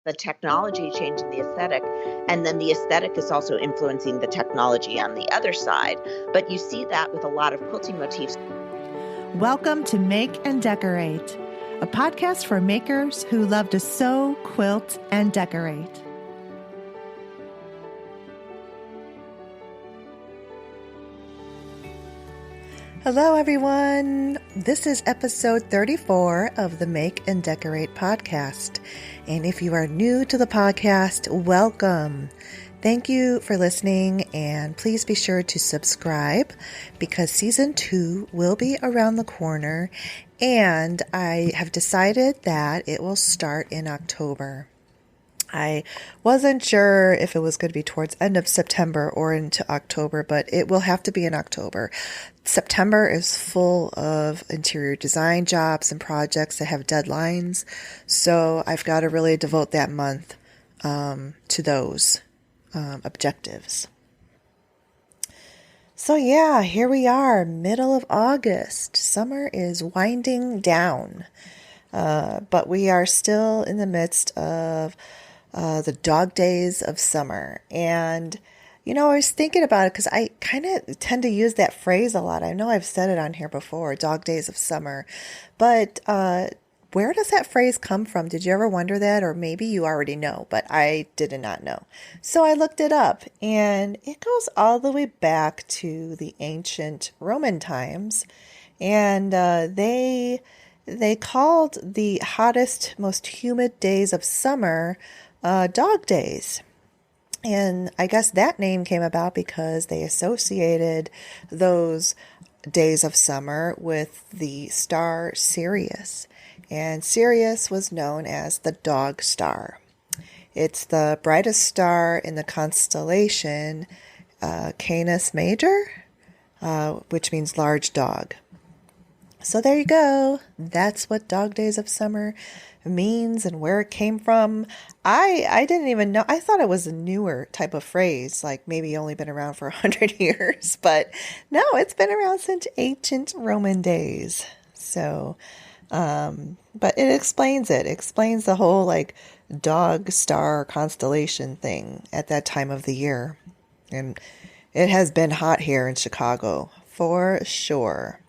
the technology changing the aesthetic, and then the aesthetic is also influencing the technology on the other side. But you see that with a lot of quilting motifs. Welcome to Make and Decorate, a podcast for makers who love to sew, quilt, and decorate. Hello, everyone. This is episode 34 of the Make and Decorate podcast. And if you are new to the podcast, welcome. Thank you for listening, and please be sure to subscribe because season 2 will be around the corner, and I have decided that it will start in October. I wasn't sure if it was going to be towards end of September or into October, but it will have to be in October. September is full of interior design jobs and projects that have deadlines, so I've got to really devote that month to those objectives. So yeah, here we are, middle of August. Summer is winding down, but we are still in the midst of the dog days of summer. And, you know, I was thinking about it because I kind of tend to use that phrase a lot. I know I've said it on here before, dog days of summer, but where does that phrase come from? Did you ever wonder that? Or maybe you already know, but I did not know. So I looked it up, and it goes all the way back to the ancient Roman times. And they called the hottest, most humid days of summer dog days. And I guess that name came about because they associated those days of summer with the star Sirius. And Sirius was known as the dog star. It's the brightest star in the constellation Canis Major, which means large dog. So there you go. That's what dog days of summer means and where it came from. I didn't even know. I thought it was a newer type of phrase, like maybe only been around for 100 years. But no, it's been around since ancient Roman days. So, but it explains it. It explains the whole like dog star constellation thing at that time of the year. And it has been hot here in Chicago for sure.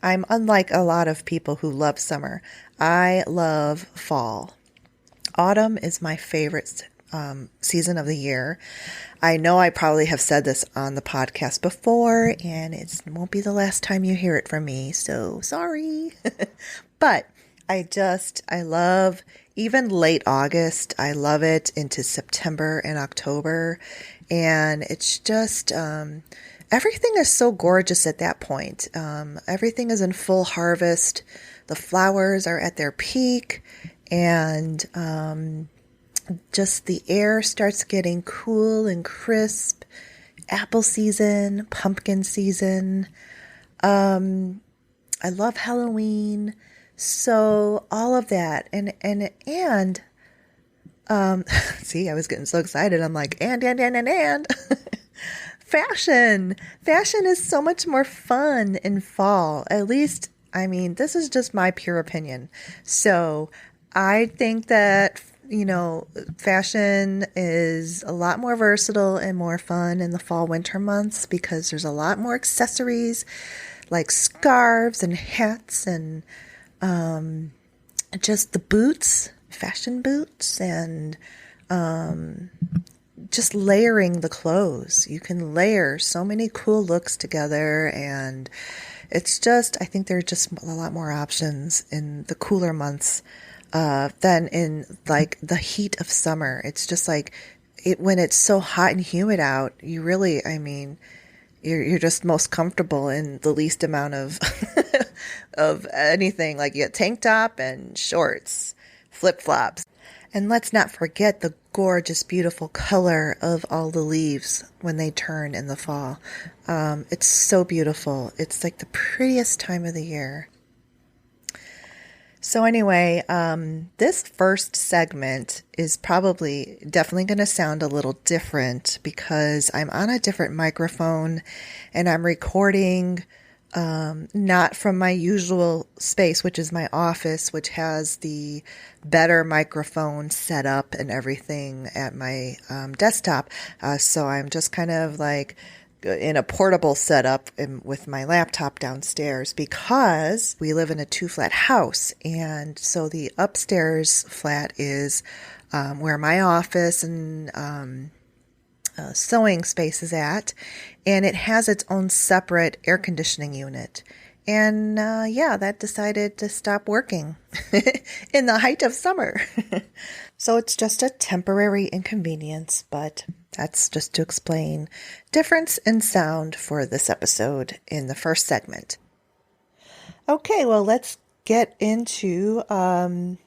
I'm unlike a lot of people who love summer. I love fall. Autumn is my favorite season of the year. I know I probably have said this on the podcast before, and it won't be the last time you hear it from me, so sorry. But I love even late August. I love it into September and October, and it's just everything is so gorgeous at that point. Everything is in full harvest. The flowers are at their peak, and just the air starts getting cool and crisp. Apple season, pumpkin season. I love Halloween. So all of that. And see, I was getting so excited. I'm like, and. Fashion is so much more fun in fall. At least, I mean, this is just my pure opinion. So I think that, you know, fashion is a lot more versatile and more fun in the fall winter months because there's a lot more accessories like scarves and hats and just the boots, fashion boots, and just layering the clothes. You can layer so many cool looks together, and it's just, I think there are just a lot more options in the cooler months than in like the heat of summer. It's just like when it's so hot and humid out, you really, I mean, you're just most comfortable in the least amount of of anything. Like you get tank top and shorts, flip-flops. And let's not forget the gorgeous, beautiful color of all the leaves when they turn in the fall. It's so beautiful. It's like the prettiest time of the year. So anyway, this first segment is definitely going to sound a little different because I'm on a different microphone and I'm recording not from my usual space, which is my office, which has the better microphone set up and everything at my desktop. So I'm just kind of like in a portable setup with my laptop downstairs because we live in a 2-flat house. And so the upstairs flat is where my office and sewing space is at, and it has its own separate air conditioning unit. And that decided to stop working in the height of summer. So it's just a temporary inconvenience, but that's just to explain difference in sound for this episode in the first segment. Okay, well, let's get into some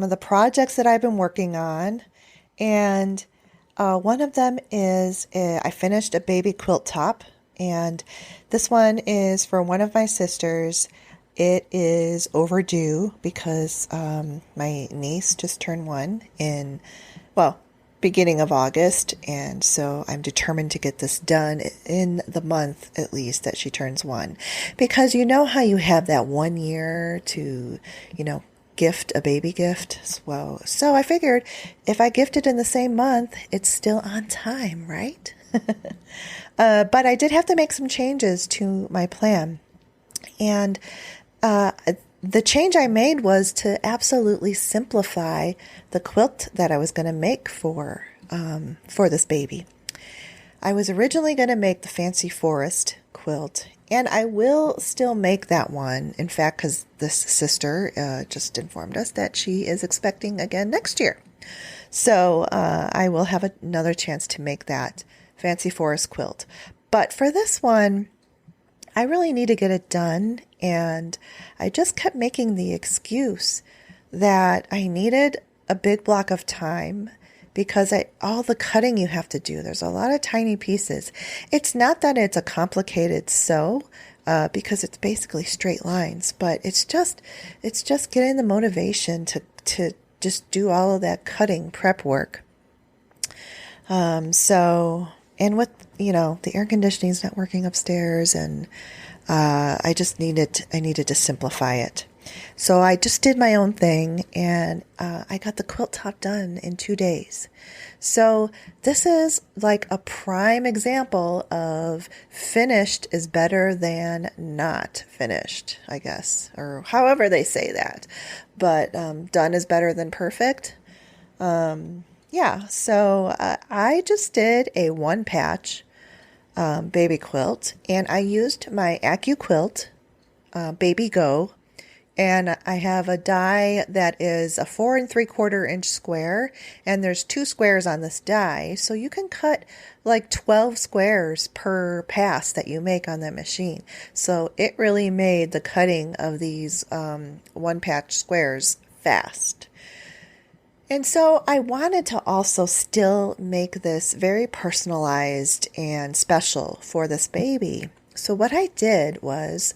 of the projects that I've been working on. And one of them is I finished a baby quilt top, and this one is for one of my sisters. It is overdue because my niece just turned 1 in, beginning of August, and so I'm determined to get this done in the month at least that she turns 1, because you know how you have that 1 year to, gift a baby gift. Well, so I figured if I gift it in the same month, it's still on time, right? But I did have to make some changes to my plan. And the change I made was to absolutely simplify the quilt that I was going to make for this baby. I was originally going to make the Fancy Forest quilt, and I will still make that one. In fact, because this sister just informed us that she is expecting again next year. So I will have another chance to make that Fancy Forest quilt. But for this one, I really need to get it done. And I just kept making the excuse that I needed a big block of time because all the cutting you have to do, there's a lot of tiny pieces. It's not that it's a complicated sew, because it's basically straight lines, but it's just getting the motivation to just do all of that cutting prep work. And with, the air conditioning is not working upstairs, and I needed to simplify it. So I just did my own thing, and I got the quilt top done in 2 days. So this is like a prime example of finished is better than not finished, I guess, or however they say that. But done is better than perfect. So I just did a 1-patch baby quilt, and I used my AccuQuilt Baby Go, and I have a die that is a 4 3/4 inch square, and there's 2 squares on this die, so you can cut like 12 squares per pass that you make on that machine. So it really made the cutting of these 1-patch squares fast. And so I wanted to also still make this very personalized and special for this baby. So what I did was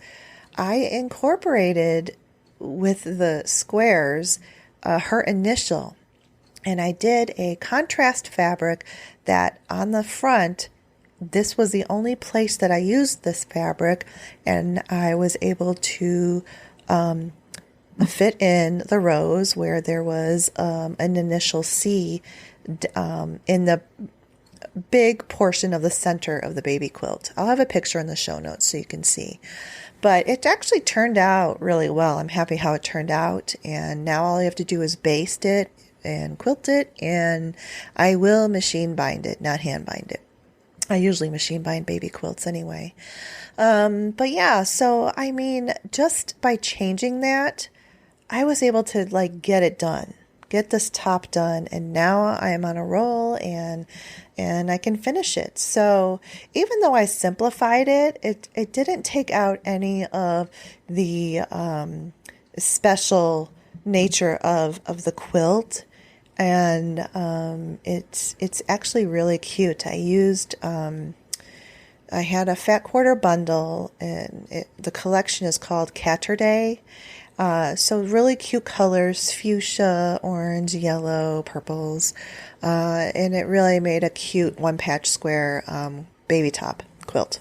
I incorporated with the squares her initial. And I did a contrast fabric that on the front, this was the only place that I used this fabric, and I was able to fit in the rows where there was an initial C in the big portion of the center of the baby quilt. I'll have a picture in the show notes so you can see. But it actually turned out really well. I'm happy how it turned out. And now all I have to do is baste it and quilt it. And I will machine bind it, not hand bind it. I usually machine bind baby quilts anyway. So I mean, just by changing that, I was able to get it done, get this top done, and now I am on a roll and I can finish it. So even though I simplified it, it didn't take out any of the special nature of the quilt, and it's actually really cute. I used I had a fat quarter bundle, and the collection is called Catterday. So really cute colors, fuchsia, orange, yellow, purples, and it really made a cute 1-patch square baby top quilt.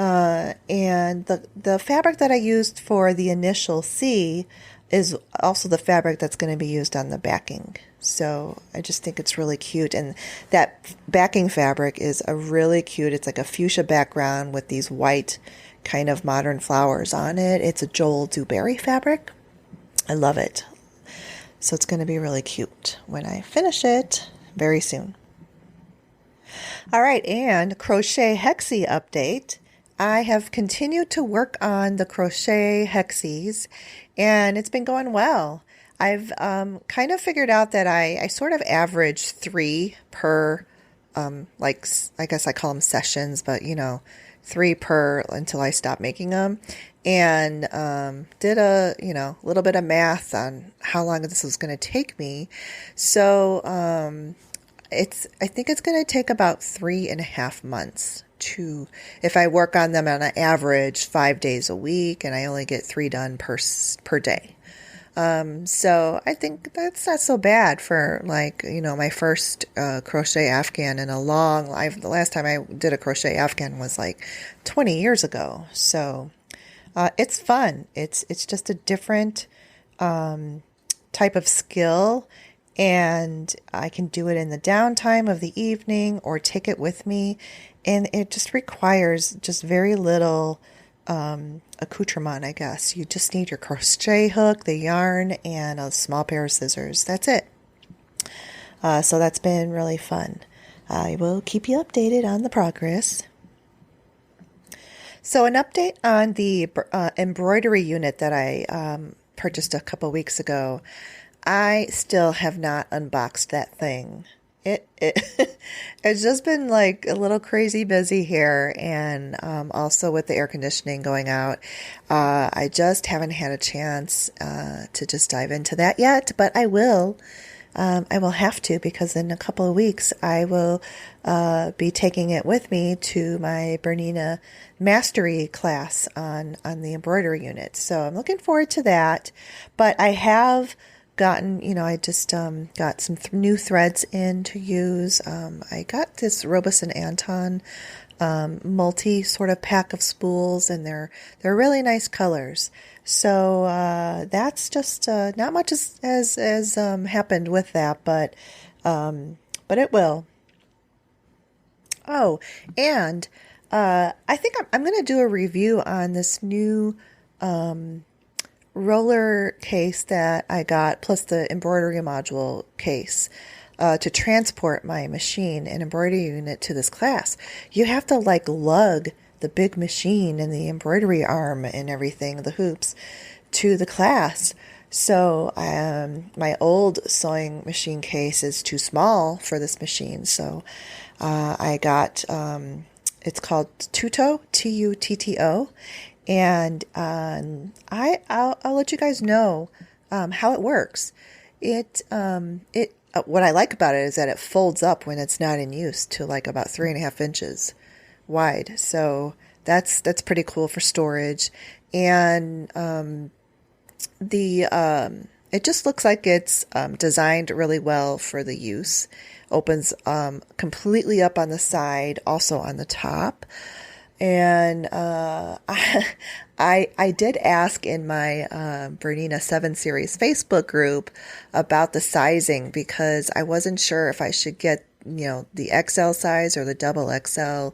And the fabric that I used for the initial C is also the fabric that's going to be used on the backing. So I just think it's really cute. And that backing fabric is a really cute, it's like a fuchsia background with these white kind of modern flowers on it. It's a Joel Dewberry fabric. I love it. So it's going to be really cute when I finish it very soon. All right, and crochet hexie update. I have continued to work on the crochet hexies, and it's been going well. I've kind of figured out that I sort of average 3 per, like, I guess I call them sessions, but 3 per until I stop making them. And did a little bit of math on how long this was going to take me. So I think it's going to take about 3.5 months to, if I work on them on an average 5 days a week, and I only get 3 done per day. So I think that's not so bad for my first crochet Afghan in a long life. The last time I did a crochet Afghan was like 20 years ago. So it's fun. It's just a different type of skill, and I can do it in the downtime of the evening or take it with me. And it just requires just very little accoutrement, I guess. You just need your crochet hook, the yarn, and a small pair of scissors. That's it. So that's been really fun. I will keep you updated on the progress. So an update on the embroidery unit that I purchased a couple weeks ago. I still have not unboxed that thing. It it's just been like a little crazy busy here, and also with the air conditioning going out, I just haven't had a chance to just dive into that yet. But I will. I will have to, because in a couple of weeks I will be taking it with me to my Bernina mastery class on the embroidery unit. So I'm looking forward to that. But I have gotten, I just got some new threads in to use. I got this Robeson Anton multi sort of pack of spools, and they're really nice colors. So that's just not much has happened with that, but it will. Oh, and I think I'm going to do a review on this new roller case that I got, plus the embroidery module case, to transport my machine and embroidery unit to this class. You have to lug the big machine and the embroidery arm and everything, the hoops, to the class. So my old sewing machine case is too small for this machine. So I got, it's called Tutto, Tutto. And I'll let you guys know how it works. What I like about it is that it folds up when it's not in use to about 3.5 inches wide. So that's pretty cool for storage. And it just looks like it's designed really well for the use. Opens completely up on the side, also on the top. And I did ask in my Bernina 7 series Facebook group about the sizing, because I wasn't sure if I should get the XL size or the double XL,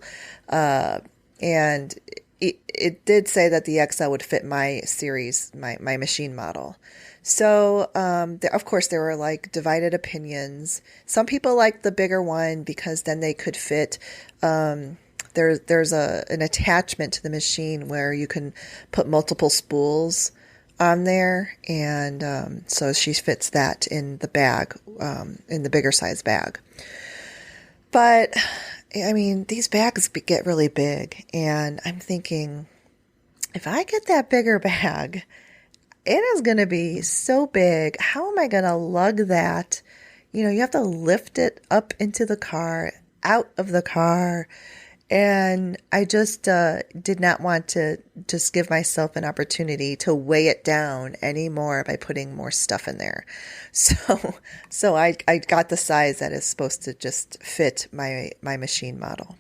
and it did say that the XL would fit my series, my machine model. So of course there were divided opinions. Some people liked the bigger one because then they could fit. There's an attachment to the machine where you can put multiple spools on there, and so she fits that in the bag, in the bigger size bag. But I mean, these bags get really big, and I'm thinking, if I get that bigger bag, it is going to be so big. How am I going to lug that? You have to lift it up into the car, out of the car. And I just did not want to just give myself an opportunity to weigh it down anymore by putting more stuff in there. So I got the size that is supposed to just fit my machine model.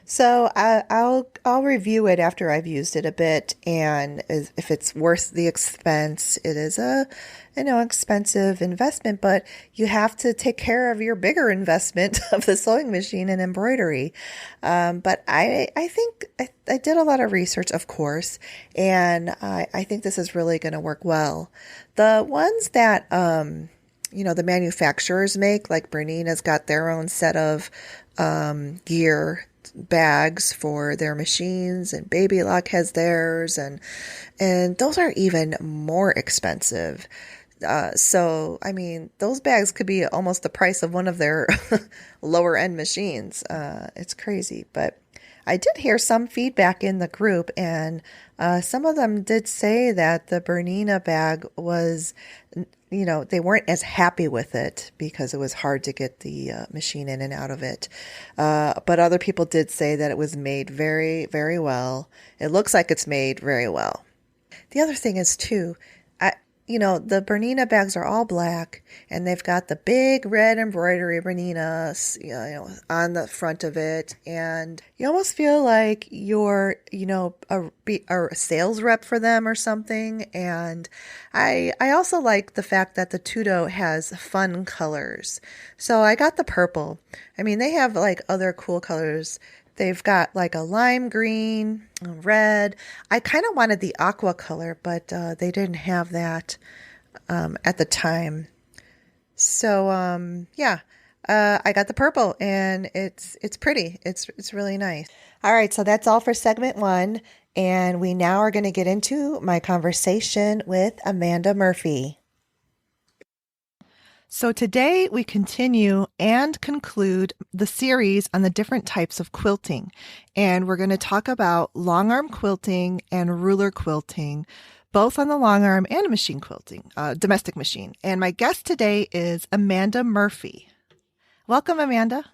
So I'll review it after I've used it a bit, and if it's worth the expense. It is a expensive investment, but you have to take care of your bigger investment of the sewing machine and embroidery. But I think I did a lot of research, of course, and I think this is really going to work well. The ones that the manufacturers make, like Bernina's got their own set of gear bags for their machines, and Baby Lock has theirs, and those are even more expensive. So I mean, those bags could be almost the price of one of their lower end machines. It's crazy, but I did hear some feedback in the group, and some of them did say that the Bernina bag was, they weren't as happy with it because it was hard to get the machine in and out of it. But other people did say that it was made very, very well. It looks like it's made very well. The other thing is, too, the Bernina bags are all black, and they've got the big red embroidery Bernina, on the front of it, and you almost feel like you're, a sales rep for them or something. And I also like the fact that the Tudo has fun colors. So I got the purple. I mean, they have like other cool colors. They've got like a lime green, a red. I kind of wanted the aqua color, but they didn't have that at the time. So yeah, I got the purple, and it's pretty. It's really nice. All right, so that's all for segment 1, and we now are going to get into my conversation with Amanda Murphy. So today we continue and conclude the series on the different types of quilting. And we're going to talk about longarm quilting and ruler quilting, both on the longarm and machine quilting, domestic machine. And my guest today is Amanda Murphy. Welcome, Amanda.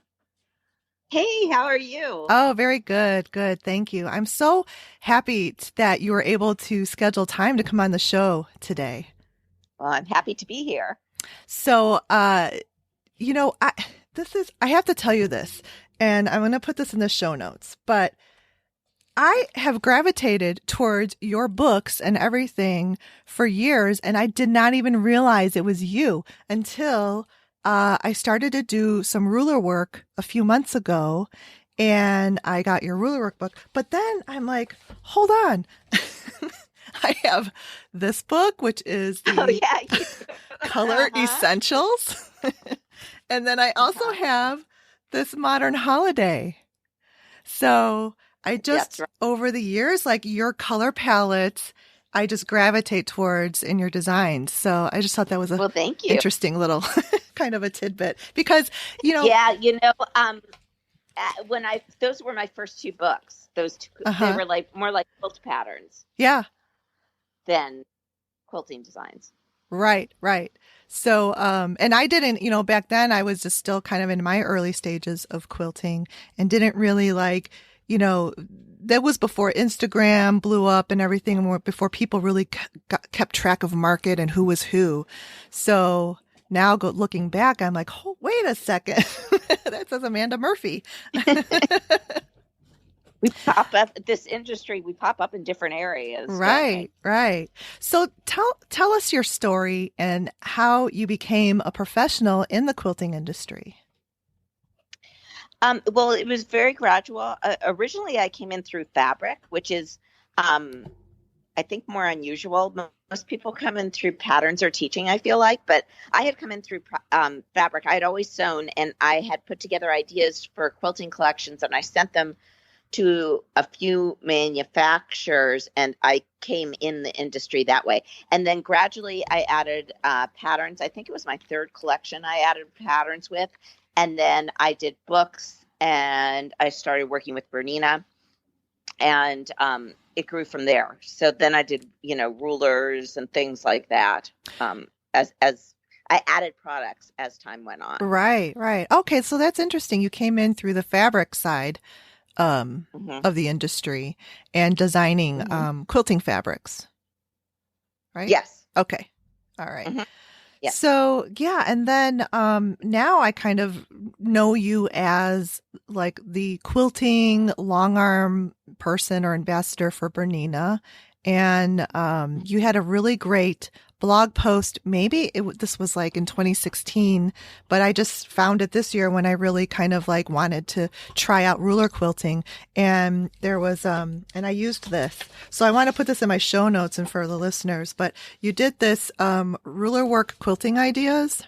Hey, how are you? Oh, very good. Good. Thank you. I'm so happy that you were able to schedule time to come on the show today. Well, I'm happy to be here. So, I have to tell you this, and I'm going to put this in the show notes, but I have gravitated towards your books and everything for years, and I did not even realize it was you until I started to do some ruler work a few months ago, and I got your ruler work book. But then I'm like, hold on. I have this book, which is the Color Essentials. And then I also have this Modern Holiday. So I just, over the years, like your color palettes, I just gravitate towards in your designs. So I just thought that was a thank you. Interesting little kind of a tidbit, because, Yeah, those were my first 2 books. Those 2, they were like more like quilt patterns. Yeah. Than quilting designs. Right. So, and I didn't, back then I was just still kind of in my early stages of quilting and didn't really that was before Instagram blew up and everything, and before people really kept track of market and who was who. So now looking back, I'm like, oh, wait a second. That says Amanda Murphy. We pop up this industry. We pop up in different areas. Right. So tell us your story and how you became a professional in the quilting industry. Well, it was very gradual. Originally, I came in through fabric, which is, I think, more unusual. Most people come in through patterns or teaching, I feel like, but I had come in through fabric. I had always sewn, and I had put together ideas for quilting collections, and I sent them to a few manufacturers, and I came in the industry that way. And then gradually I added patterns. I think it was my 3rd collection I added patterns with. And then I did books, and I started working with Bernina, and it grew from there. So then I did, rulers and things like that, as I added products as time went on. Right. Okay, so that's interesting. You came in through the fabric side of the industry and designing quilting fabrics, right? Yes. Okay. All right. Mm-hmm. Yes. So yeah, and then now I kind of know you as like the quilting long arm person or ambassador for Bernina, and you had a really great blog post. Maybe this was like in 2016, but I just found it this year when I really kind of like wanted to try out ruler quilting. And there was, and I used this. So I want to put this in my show notes and for the listeners, but you did this ruler work quilting ideas.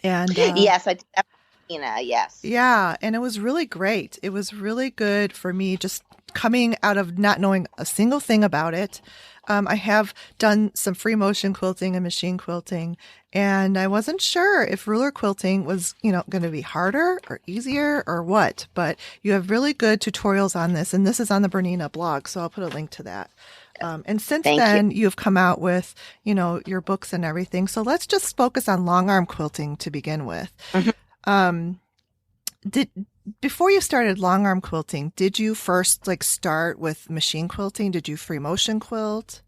And Yes, I did that. Yes. yeah, and it was really great. It was really good for me just coming out of not knowing a single thing about it. I have done some free motion quilting and machine quilting, and I wasn't sure if ruler quilting was, going to be harder or easier or what, but you have really good tutorials on this, and this is on the Bernina blog, so I'll put a link to that. And since Thank then, you. you've come out with, your books and everything. So let's just focus on long arm quilting to begin with. Mhm. Did before you started long arm quilting, did you first like start with machine quilting? Did you free motion quilt?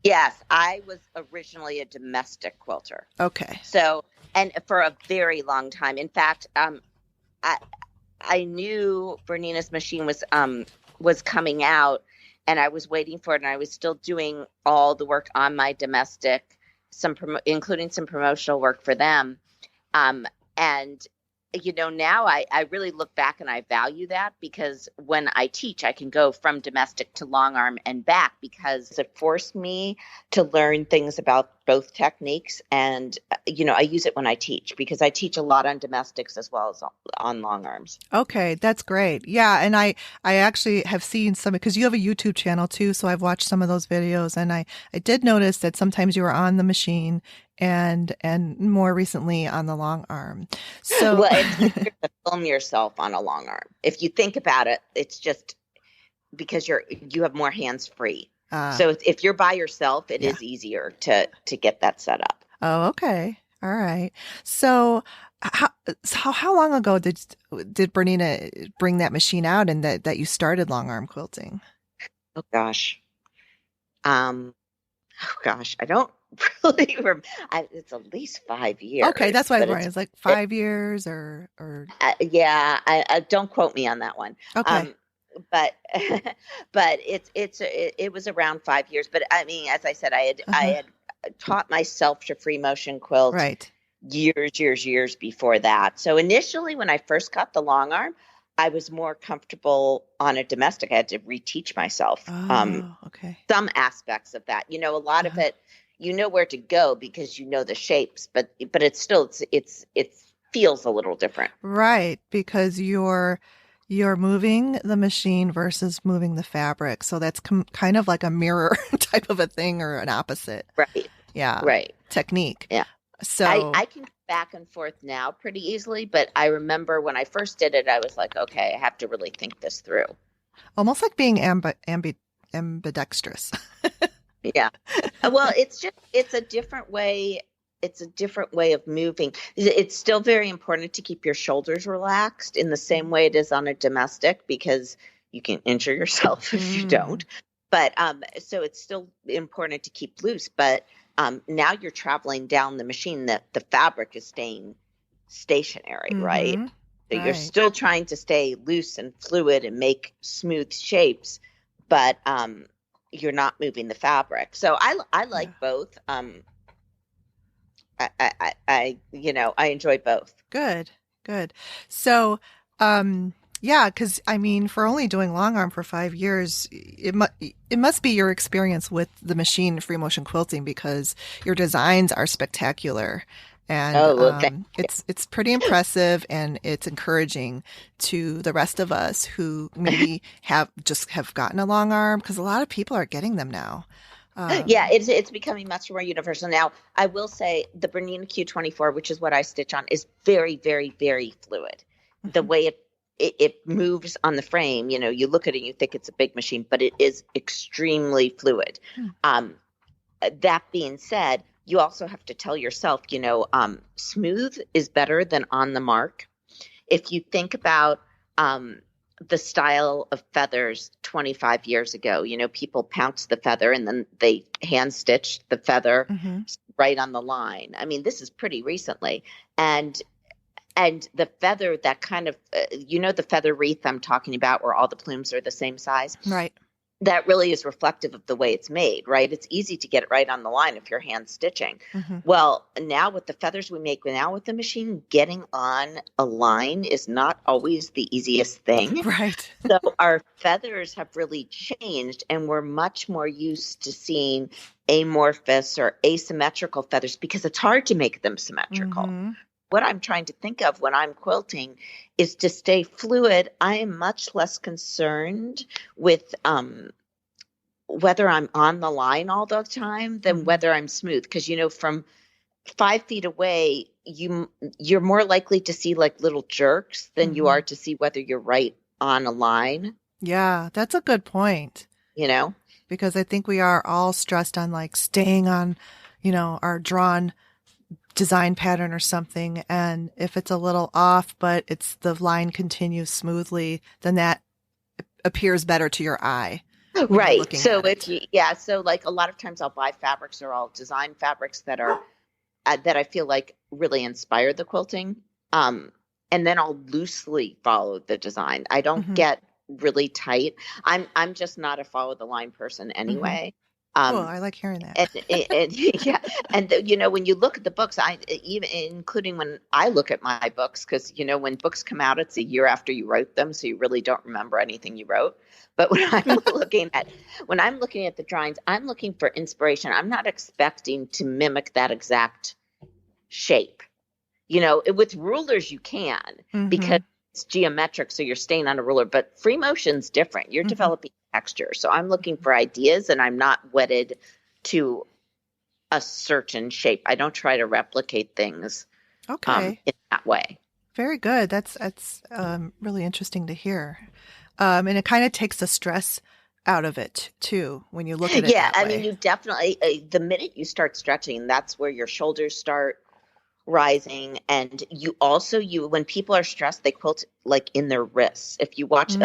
Yes, I was originally a domestic quilter. Okay. So, and for a very long time. In fact, I I knew Bernina's machine was coming out, and I was waiting for it, and I was still doing all the work on my domestic, including some promotional work for them. And now I really look back and I value that, because when I teach, I can go from domestic to long arm and back, because it forced me to learn things about both techniques. And, I use it when I teach, because I teach a lot on domestics as well as on long arms. Okay, that's great. Yeah, and I actually have seen some, because you have a YouTube channel too, so I've watched some of those videos, and I did notice that sometimes you were on the machine and more recently on the long arm. So Well, it's easier to film yourself on a long arm. If you think about it, it's just because you have more hands free. So if you're by yourself, it is easier to get that set up. Oh, okay. All right. So how long ago did Bernina bring that machine out, and that you started long arm quilting? Oh gosh. I don't really remember. It's at least 5 years. Okay, that's why I was but wondering. It's like 5 years or yeah. I don't quote me on that one. okay. But it was around 5 years. But I mean, as I said, I had taught myself to free motion quilt Right. years before that. So initially, when I first got the long arm, I was more comfortable on a domestic. I had to reteach myself Okay. some aspects of that. A lot of it, where to go because you know the shapes, but it's still it feels a little different. Right, because you're moving the machine versus moving the fabric. So that's kind of like a mirror type of a thing, or an opposite. Right. Yeah. Right. Technique. Yeah. So I can go back and forth now pretty easily, but I remember when I first did it, I was like, okay, I have to really think this through. almost like being ambidextrous. Yeah. Well, it's a different way. It's a different way of moving. It's still very important to keep your shoulders relaxed in the same way it is on a domestic, because you can injure yourself if you don't. But so it's still important to keep loose. But now you're traveling down the machine, that the fabric is staying stationary, right? So you're still trying to stay loose and fluid and make smooth shapes, but you're not moving the fabric. So I like both. I enjoy both. Good. So, yeah, because I mean, for only doing long arm for 5 years, it must be your experience with the machine free motion quilting, because your designs are spectacular, and it's pretty impressive, and it's encouraging to the rest of us who maybe have gotten a long arm, because a lot of people are getting them now. Yeah, it's becoming much more universal now. I will say the Bernina Q24, which is what I stitch on, is very, very, very fluid. The way it moves on the frame, you look at it and you think it's a big machine, but it is extremely fluid. That being said, you also have to tell yourself, smooth is better than on the mark. If you think about the style of feathers 25 years ago, people pounced the feather and then they hand stitched the feather right on the line. I mean, this is pretty recently. And And the feather, that kind of, the feather wreath I'm talking about, where all the plumes are the same size, Right. that really is reflective of the way it's made, right? It's easy to get it right on the line if you're hand stitching. Mm-hmm. Well, now with the feathers we make now with the machine, getting on a line is not always the easiest thing. Right. So our feathers have really changed, and we're much more used to seeing amorphous or asymmetrical feathers because it's hard to make them symmetrical. Mm-hmm. What I'm trying to think of when I'm quilting is to stay fluid. I am much less concerned with whether I'm on the line all the time than whether I'm smooth. Because, from 5 feet away, you're more likely to see like little jerks than you are to see whether you're right on a line. Yeah, that's a good point. Because I think we are all stressed on like staying on, our drawn design pattern or something. And if it's a little off, but the line continues smoothly, then that appears better to your eye. Right. So so like a lot of times I'll buy fabrics, or I'll design fabrics that are that I feel like really inspire the quilting. And then I'll loosely follow the design. I don't get really tight. I'm just not a follow the line person anyway. Cool. I like hearing that. Yeah. And when you look at the books, even including when I look at my books, because, when books come out, it's a year after you wrote them. So you really don't remember anything you wrote. But when I'm looking at the drawings, I'm looking for inspiration. I'm not expecting to mimic that exact shape. With rulers, you can, because it's geometric. So you're staying on a ruler, but free motion's different. You're developing texture. So I'm looking for ideas, and I'm not wedded to a certain shape. I don't try to replicate things in that way. Very good. That's really interesting to hear. And it kind of takes the stress out of it too when you look at it. Yeah, that way. I mean, you definitely the minute you start stretching, that's where your shoulders start rising. And you also when people are stressed, they quilt like in their wrists. If you watch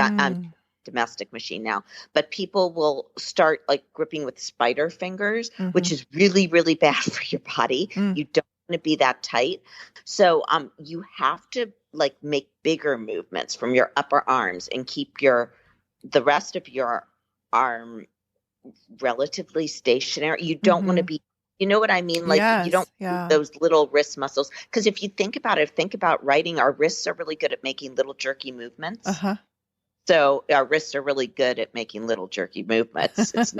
domestic machine now, but people will start like gripping with spider fingers, which is really, really bad for your body. You don't want to be that tight. So you have to like make bigger movements from your upper arms and keep the rest of your arm relatively stationary. You don't want to be, you know what I mean? Like you don't those little wrist muscles. Because if you think about writing, our wrists are really good at making little jerky movements. So our wrists are really good at making little jerky movements. It's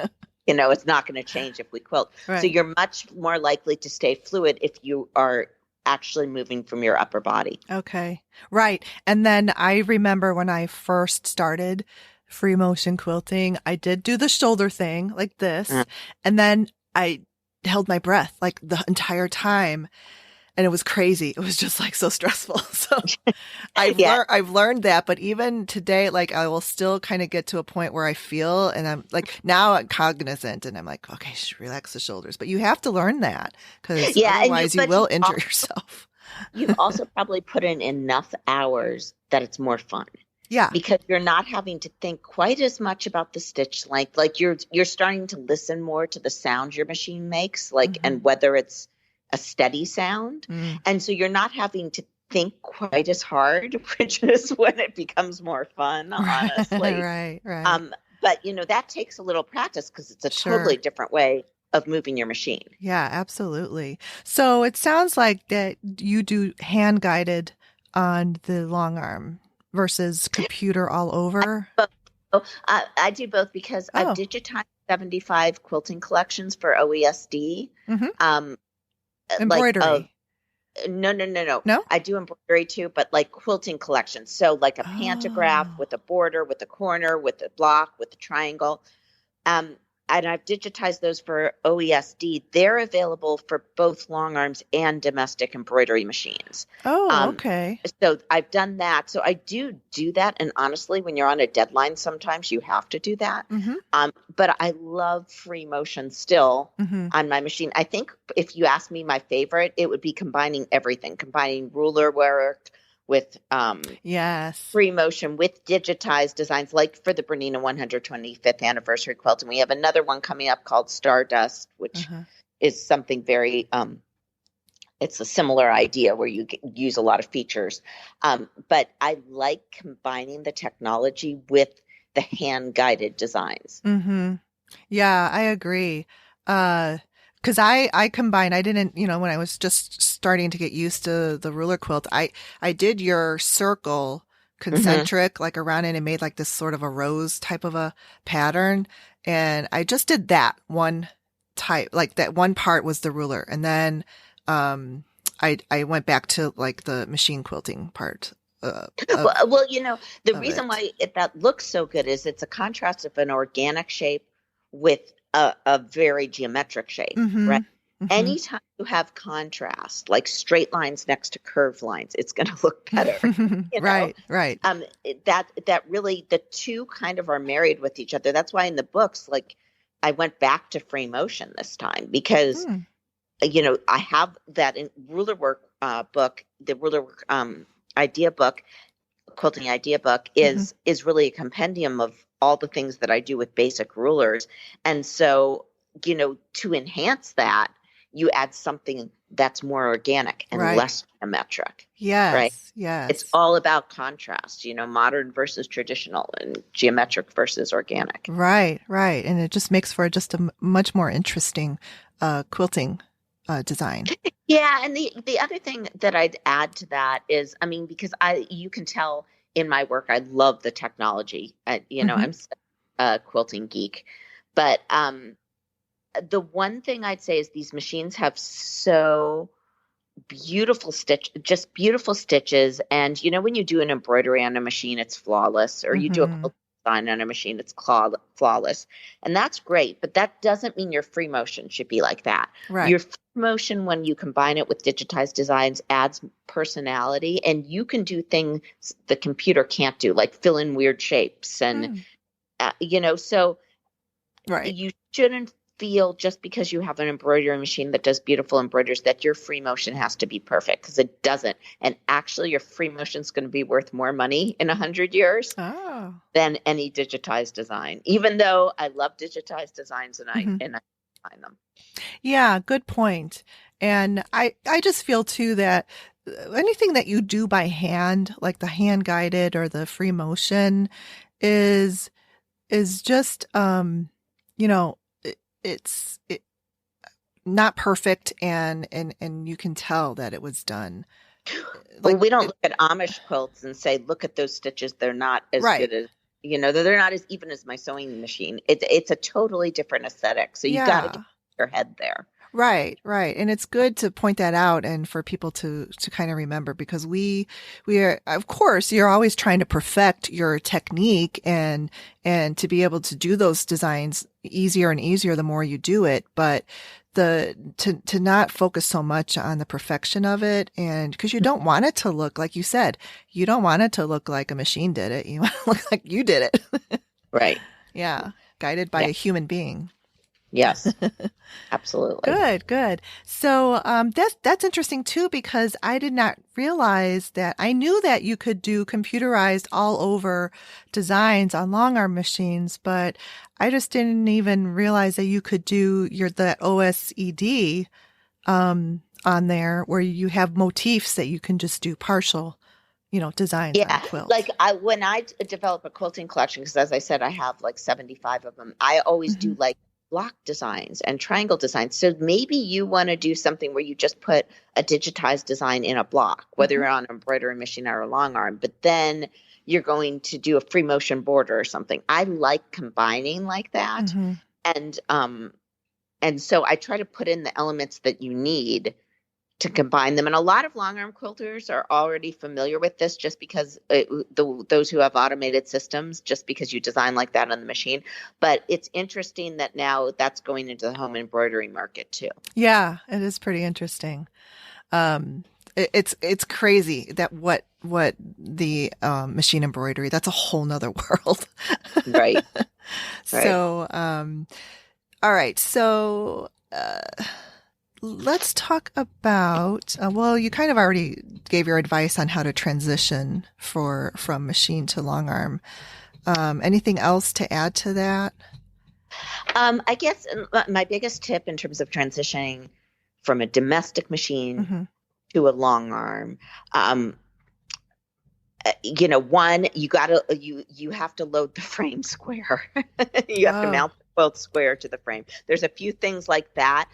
it's not going to change if we quilt. Right. So you're much more likely to stay fluid if you are actually moving from your upper body. Okay. Right. And then I remember when I first started free motion quilting, I did do the shoulder thing like this. And then I held my breath like the entire time. And it was crazy. It was just like so stressful. So I've learned that. But even today, like I will still kind of get to a point where I feel, and I'm like, now I'm cognizant and I'm like, okay, relax the shoulders. But you have to learn that because otherwise you will injure yourself. You've also probably put in enough hours that it's more fun. Yeah. Because you're not having to think quite as much about the stitch length. Like you're starting to listen more to the sound your machine makes, like, and whether it's a steady sound. And so you're not having to think quite as hard, which is when it becomes more fun, honestly. Right. But that takes a little practice because it's a totally different way of moving your machine. Yeah, absolutely. So it sounds like that you do hand guided on the Longarm versus computer all over. I do both because I've digitized 75 quilting collections for OESD. Embroidery. No. I do embroidery too, but like quilting collections. So like a pantograph with a border, with a corner, with a block, with a triangle. And I've digitized those for OESD. They're available for both Longarms and domestic embroidery machines. Okay. So I've done that. So I do that. And honestly, when you're on a deadline, sometimes you have to do that. But I love free motion still on my machine. I think if you ask me my favorite, it would be combining everything, combining ruler work with free motion with digitized designs, like for the Bernina 125th anniversary quilt. And we have another one coming up called Stardust, which is something very it's a similar idea where you use a lot of features. But I like combining the technology with the hand guided designs. Mm-hmm. Yeah, I agree. Because I combined, I didn't, when I was just starting to get used to the ruler quilt, I did your circle Hmm. concentric, like around it and made like this sort of a rose type of a pattern. And I just did that one type, like that one part was the ruler. And then, I went back to like the machine quilting part, Well, the of reason it. why that looks so good is it's a contrast of an organic shape with a very geometric shape, Mm-hmm. right? Mm-hmm. Anytime you have contrast, like straight lines next to curved lines, it's going to look better. You know, Right, right. that really the two kind of are married with each other. That's why in the books, like I went back to free motion this time because Hmm. I have that in ruler work book, the ruler work idea book, quilting idea book Mm-hmm. is really a compendium of all the things that I do with basic rulers. And so, to enhance that, you add something that's more organic and Right. less geometric, right? Yes, It's yes. all about contrast, modern versus traditional and geometric versus organic. Right, right. And it just makes for just a much more interesting quilting design. Yeah, and the other thing that I'd add to that is, I mean, because you can tell in my work, I love the technology. Hmm. I'm a quilting geek, but the one thing I'd say is these machines have so just beautiful stitches. And when you do an embroidery on a machine, it's flawless, or you do a Hmm. quilt design on a machine, it's flawless. And that's great, but that doesn't mean your free motion should be like that. Right. Your free motion, when you combine it with digitized designs, adds personality, and you can do things the computer can't do, like fill in weird shapes. And, Hmm. so Right. you shouldn't feel just because you have an embroidery machine that does beautiful embroideries that your free motion has to be perfect, because it doesn't. And actually, your free motion is going to be worth more money in 100 years Oh. than any digitized design. Even though I love digitized designs and I Hmm. and I find them. Yeah, good point. And I just feel too that anything that you do by hand, like the hand guided or the free motion, is just you know it's not perfect, and you can tell that it was done Well, like we don't it, look at Amish quilts and say, "Look at those stitches; they're not as right. good as." They're not as even as my sewing machine. It's a totally different aesthetic. So you got to get Yeah, your head there. right, right. And it's good to point that out and for people to kind of remember, because we are, of course, you're always trying to perfect your technique and to be able to do those designs easier and easier the more you do it. But to not focus so much on the perfection of it, and because you don't want it to look like you said, you don't want it to look like a machine did it. You want it to look like you did it. Right. Yeah, guided by Yeah. a human being. Yes. Absolutely. Good, good. So that's interesting too, because I did not realize that. I knew that you could do computerized all over designs on long arm machines, but I just didn't even realize that you could do that OSED on there, where you have motifs that you can just do partial, designs on a Yeah, like quilt. when I develop a quilting collection, because as I said, I have like 75 of them. I always Hmm. do like block designs and triangle designs. So maybe you want to do something where you just put a digitized design in a block, whether Hmm. you're on an embroidery machine or a long arm, but then you're going to do a free motion border or something. I like combining like that. Hmm. And so I try to put in the elements that you need to combine them. And a lot of long arm quilters are already familiar with this, just because those who have automated systems, just because you design like that on the machine. But it's interesting that now that's going into the home embroidery market too. Yeah, it is pretty interesting. It's crazy that what the machine embroidery, that's a whole nother world. Right, right. So all right, so let's talk about well, you kind of already gave your advice on how to transition from machine to long arm. Anything else to add to that? I guess my biggest tip in terms of transitioning from a domestic machine Mm-hmm. to a long arm. One, you have to load the frame square. You have to Oh. mount the quilt square to the frame. There's a few things like that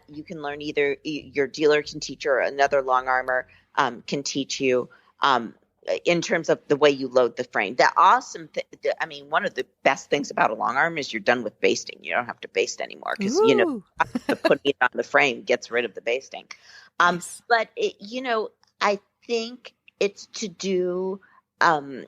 you can learn. Either your dealer can teach you or another long armor can teach you, in terms of the way you load the frame. One of the best things about a long arm is you're done with basting. You don't have to baste anymore because Ooh. the putting it on the frame gets rid of the basting. Nice. But I think it's to do, to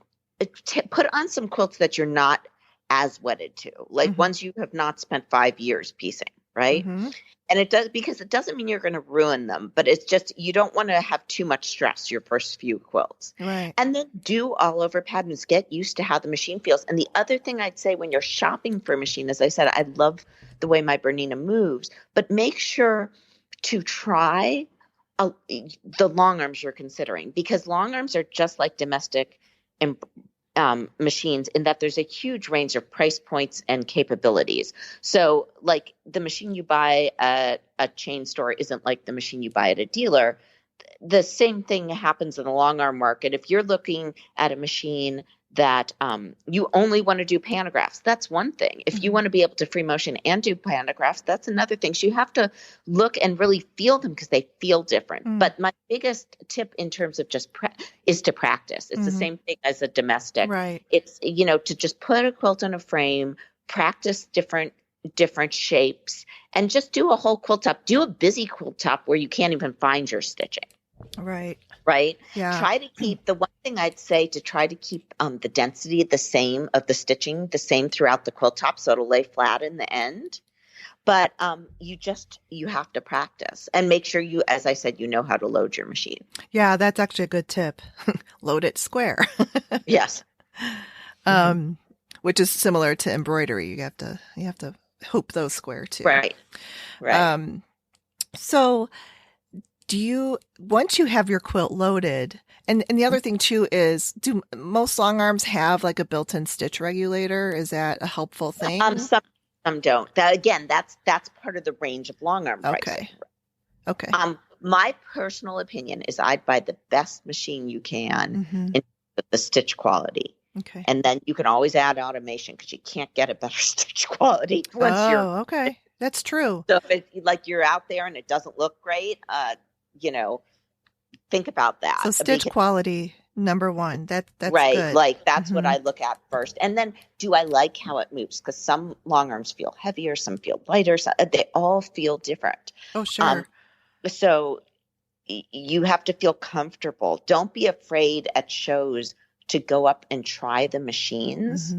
put on some quilts that you're not as wedded to, like Mm-hmm. ones you have not spent 5 years piecing, right? Mm-hmm. And it does, because it doesn't mean you're going to ruin them, but it's just, you don't want to have too much stress your first few quilts. Right. And then do all over patterns, get used to how the machine feels. And the other thing I'd say when you're shopping for a machine, as I said, I love the way my Bernina moves, but make sure to try the long arms you're considering, because long arms are just like domestic machines in that there's a huge range of price points and capabilities. So like the machine you buy at a chain store isn't like the machine you buy at a dealer. The same thing happens in the long arm market. If you're looking at a machine that you only want to do pantographs, that's one thing. If you want to be able to free motion and do pantographs, that's another thing. So you have to look and really feel them because they feel different. Mm. But my biggest tip in terms of just is to practice. It's the same thing as a domestic. Right. It's, to just put a quilt on a frame, practice different shapes, and just do a whole quilt top. Do a busy quilt top where you can't even find your stitching. Right. Right. Yeah. Try to keep the one thing I'd say to try to keep the density the same of the stitching the same throughout the quilt top, so it'll lay flat in the end. But you have to practice and make sure you, as I said, you know how to load your machine. Yeah, that's actually a good tip. Load it square. Yes. Which is similar to embroidery. You have to hoop those square too. Right. Right. So once you have your quilt loaded, and the other thing too is, do most long arms have like a built-in stitch regulator? Is that a helpful thing? Some don't. That's part of the range of long arm pricing. Okay. My personal opinion is I'd buy the best machine you can in the stitch quality. Okay. And then you can always add automation because you can't get a better stitch quality once you're. Okay. That's true. So if you're out there and it doesn't look great, think about that. So stitch quality, number one. That's right. Good. Like that's what I look at first. And then do I like how it moves? Because some long arms feel heavier, some feel lighter. They all feel different. Oh, sure. So you have to feel comfortable. Don't be afraid at shows to go up and try the machines.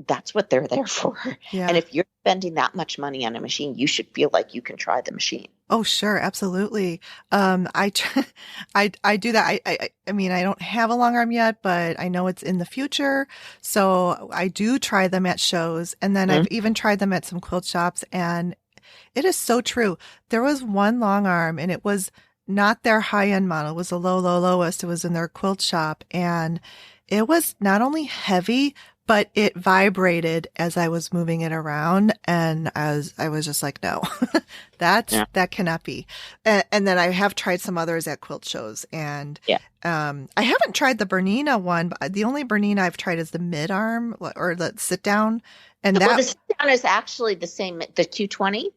That's what they're there for. Yeah. And if you're spending that much money on a machine, you should feel like you can try the machine. Oh, sure. Absolutely. I do that. I mean, I don't have a long arm yet, but I know it's in the future. So I do try them at shows. And then I've even tried them at some quilt shops, and it is so true. There was one long arm, and it was not their high end model. It was the lowest. It was in their quilt shop, and it was not only heavy, but it vibrated as I was moving it around, and I was just like, no, that cannot be. And then I have tried some others at quilt shows, and I haven't tried the Bernina one, but the only Bernina I've tried is the mid arm or the sit down, and the sit down is actually the same. The Q20,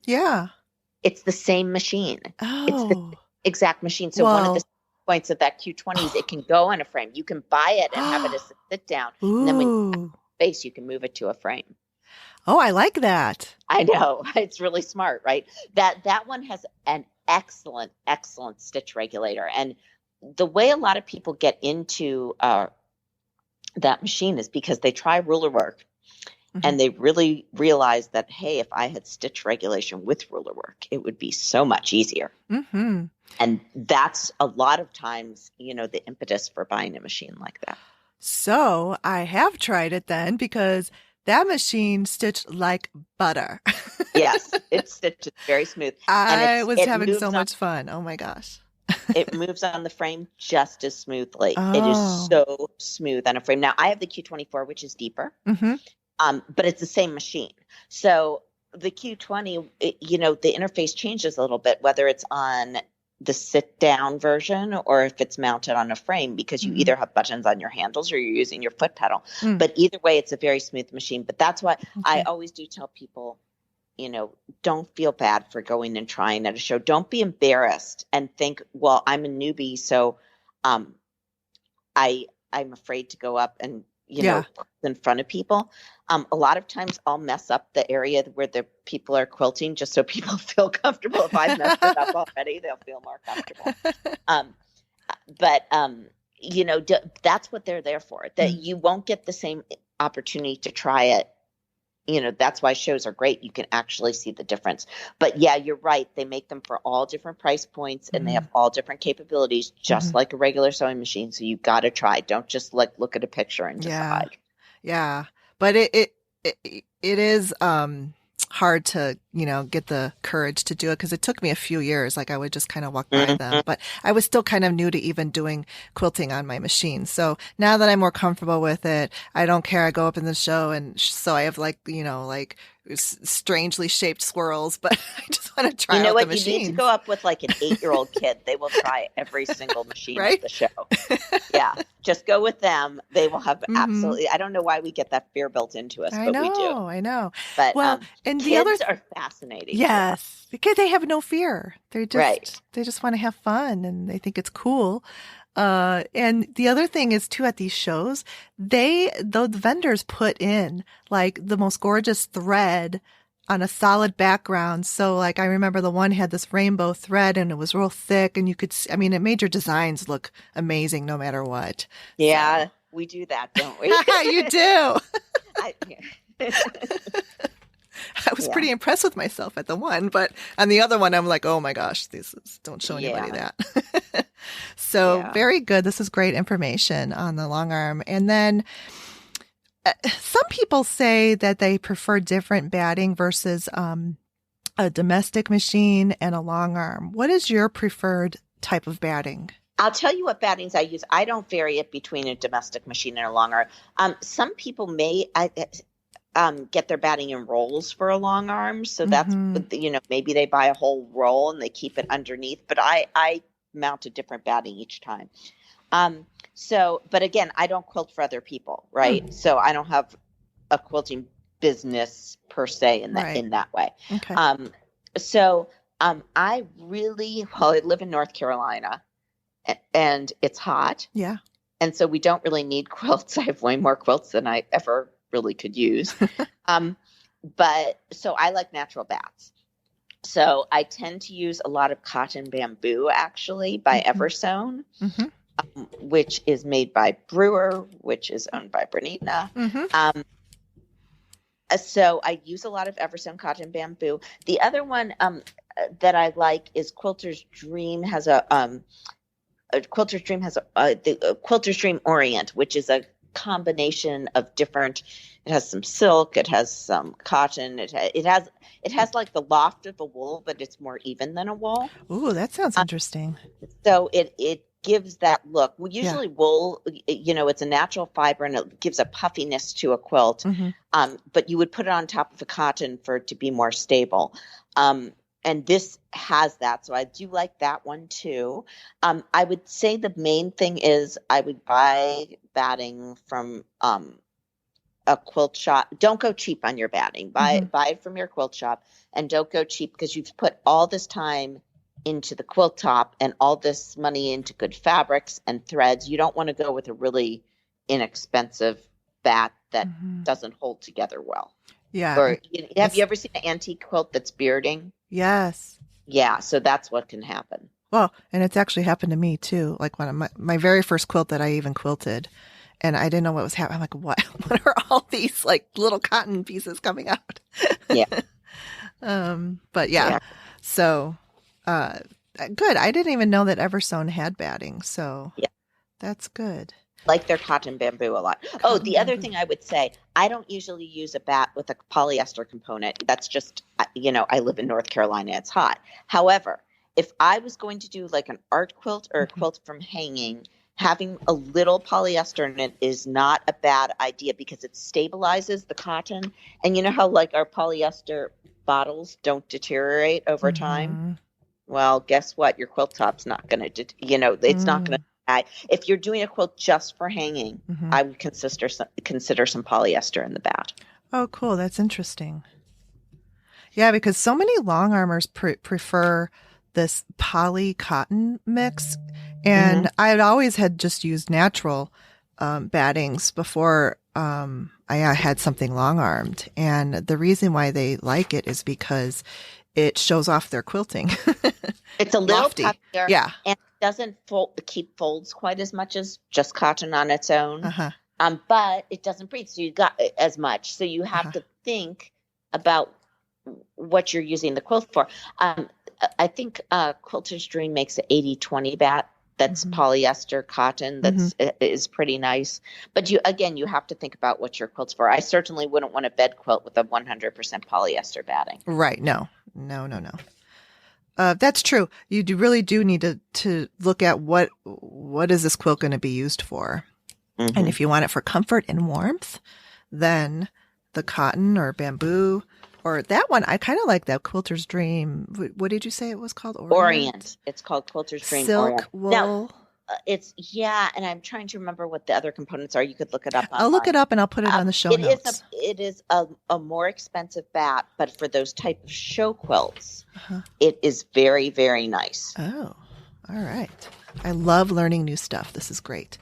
it's the same machine. Oh, it's the exact machine. So one of the points of that Q20 is it can go on a frame. You can buy it and have it as a sit down, and then when you have space, you can move it to a frame. Oh, I like that. I know. It's really smart, right? That one has an excellent stitch regulator. And the way a lot of people get into that machine is because they try ruler work and they really realize that, hey, if I had stitch regulation with ruler work, it would be so much easier. And that's a lot of times, the impetus for buying a machine like that. So I have tried it then, because that machine stitched like butter. Yes, it stitches very smooth. I was having so much fun. Oh my gosh. It moves on the frame just as smoothly. It is so smooth on a frame. Now I have the Q24, which is deeper, but it's the same machine. So the Q20, the interface changes a little bit, whether it's on the sit down version or if it's mounted on a frame, because you Mm-hmm. either have buttons on your handles or you're using your foot pedal. Mm. But either way, it's a very smooth machine. But that's why I Okay. always do tell people, don't feel bad for going and trying at a show. Don't be embarrassed and think, well, I'm a newbie, so um, I'm afraid to go up and Yeah. in front of people. A lot of times I'll mess up the area where the people are quilting just so people feel comfortable. If I've messed it up already, they'll feel more comfortable. Um, but that's what they're there for. That Mm. you won't get the same opportunity to try it. That's why shows are great. You can actually see the difference. But yeah, you're right. They make them for all different price points and they Mm-hmm. have all different capabilities, just Mm-hmm. like a regular sewing machine. So you got to try. Don't just look at a picture and Yeah. decide. Yeah. But it is hard to, get the courage to do it because it took me a few years. Like I would just kind of walk by Mhm. them, but I was still kind of new to even doing quilting on my machine. So now that I'm more comfortable with it, I don't care. I go up in the show and so I have like, like strangely shaped swirls, but I just want to You try know out the what? You need to go machines, up with like an 8-year-old kid. They will try every single machine at right? the show. Yeah, just go with them. They will have Hmm. absolutely. I don't know why we get that fear built into us, I but we do. know, I know. But Well, and the other kids are fascinating. Yeah, yes, because they have no fear. right. They just want to have fun and they think it's cool. And the other thing is too at these shows, the vendors put in like the most gorgeous thread on a solid background. So like I remember the one had this rainbow thread and it was real thick and you could see, I mean, it made your designs look amazing no matter what. So Yeah, we do that, don't we? you do. Yeah. I was Yeah. pretty impressed with myself at the one, but on the other one, I'm like, oh my gosh, don't show anybody Yeah. that. So Yeah. very good. This is great information on the long arm. And then some people say that they prefer different batting versus a domestic machine and a long arm. What is your preferred type of batting? I'll tell you what battings I use. I don't vary it between a domestic machine and a long arm. Some people may get their batting in rolls for a long arm. So that's, Mm-hmm. maybe they buy a whole roll and they keep it underneath. But I mount a different batting each time. But again, I don't quilt for other people, right? Hmm. So I don't have a quilting business per se in that Right. in that way. Okay. I live in North Carolina and it's hot. Yeah. And so we don't really need quilts. I have way more quilts than I ever really could use. But so I like natural bats. So I tend to use a lot of cotton bamboo actually by Mm-hmm. Eversewn, Mm-hmm. which is made by Brewer, which is owned by Bernina. Mm-hmm. So I use a lot of Eversewn cotton bamboo. The other one that I like is Quilter's Dream has the Quilter's Dream Orient, which is a combination of different. It has some silk, it has some cotton, it has like the loft of a wool, but it's more even than a wool. Ooh, that sounds interesting. So it gives that look. Well, Yeah. usually wool, it's a natural fiber and it gives a puffiness to a quilt. Mm-hmm. But you would put it on top of a cotton for it to be more stable. And this has that. So I do like that one too. I would say the main thing is I would buy batting from a quilt shop. Don't go cheap on your batting. Buy it from your quilt shop and don't go cheap because you've put all this time into the quilt top and all this money into good fabrics and threads. You don't want to go with a really inexpensive bat that Mm-hmm. doesn't hold together well. Yeah. Or have you ever seen an antique quilt that's bearding? Yes. Yeah, so that's what can happen. Well, and it's actually happened to me too. Like when my very first quilt that I even quilted, and I didn't know what was happening. I'm like, what? What are all these like little cotton pieces coming out? Yeah. But yeah. Yeah. So, good. I didn't even know that Eversewn had batting. So Yeah. that's good. Like their cotton bamboo a lot. The other thing I would say, I don't usually use a bat with a polyester component. That's just, I live in North Carolina. It's hot. However, if I was going to do like an art quilt or a quilt from hanging, having a little polyester in it is not a bad idea because it stabilizes the cotton. And you know how like our polyester bottles don't deteriorate over time. Mm-hmm. Well, guess what? Your quilt top's not going to, it's not going to. If you're doing a quilt just for hanging, Mm-hmm. I would consider some polyester in the bat. Oh, cool. That's interesting. Yeah, because so many long armors prefer this poly cotton mix. And I had always had just used natural battings before I had something long armed. And the reason why they like it is because it shows off their quilting. It's a little lofty. puffier, Yeah. and it doesn't keep folds quite as much as just cotton on its own. Uh-huh. But it doesn't breathe, so you got as much. So you have to think about what you're using the quilt for. I think Quilter's Dream makes an 80-20 bat that's polyester cotton that's is pretty nice. But you have to think about what your quilt's for. I certainly wouldn't want a bed quilt with a 100% polyester batting. Right. No. That's true. You really do need to look at what is this quilt going to be used for. And if you want it for comfort and warmth, then the cotton or bamboo or that one, I kind of like that Quilter's Dream. What did you say it was called? Orient. It's called Quilter's Dream. Silk, Orient. wool. Now, and I'm trying to remember what the other components are. You could look it up online. I'll look it up and I'll put it on the show notes. It is a more expensive bat, but for those type of show quilts, it is very, very nice. Oh, all right. I love learning new stuff. This is great.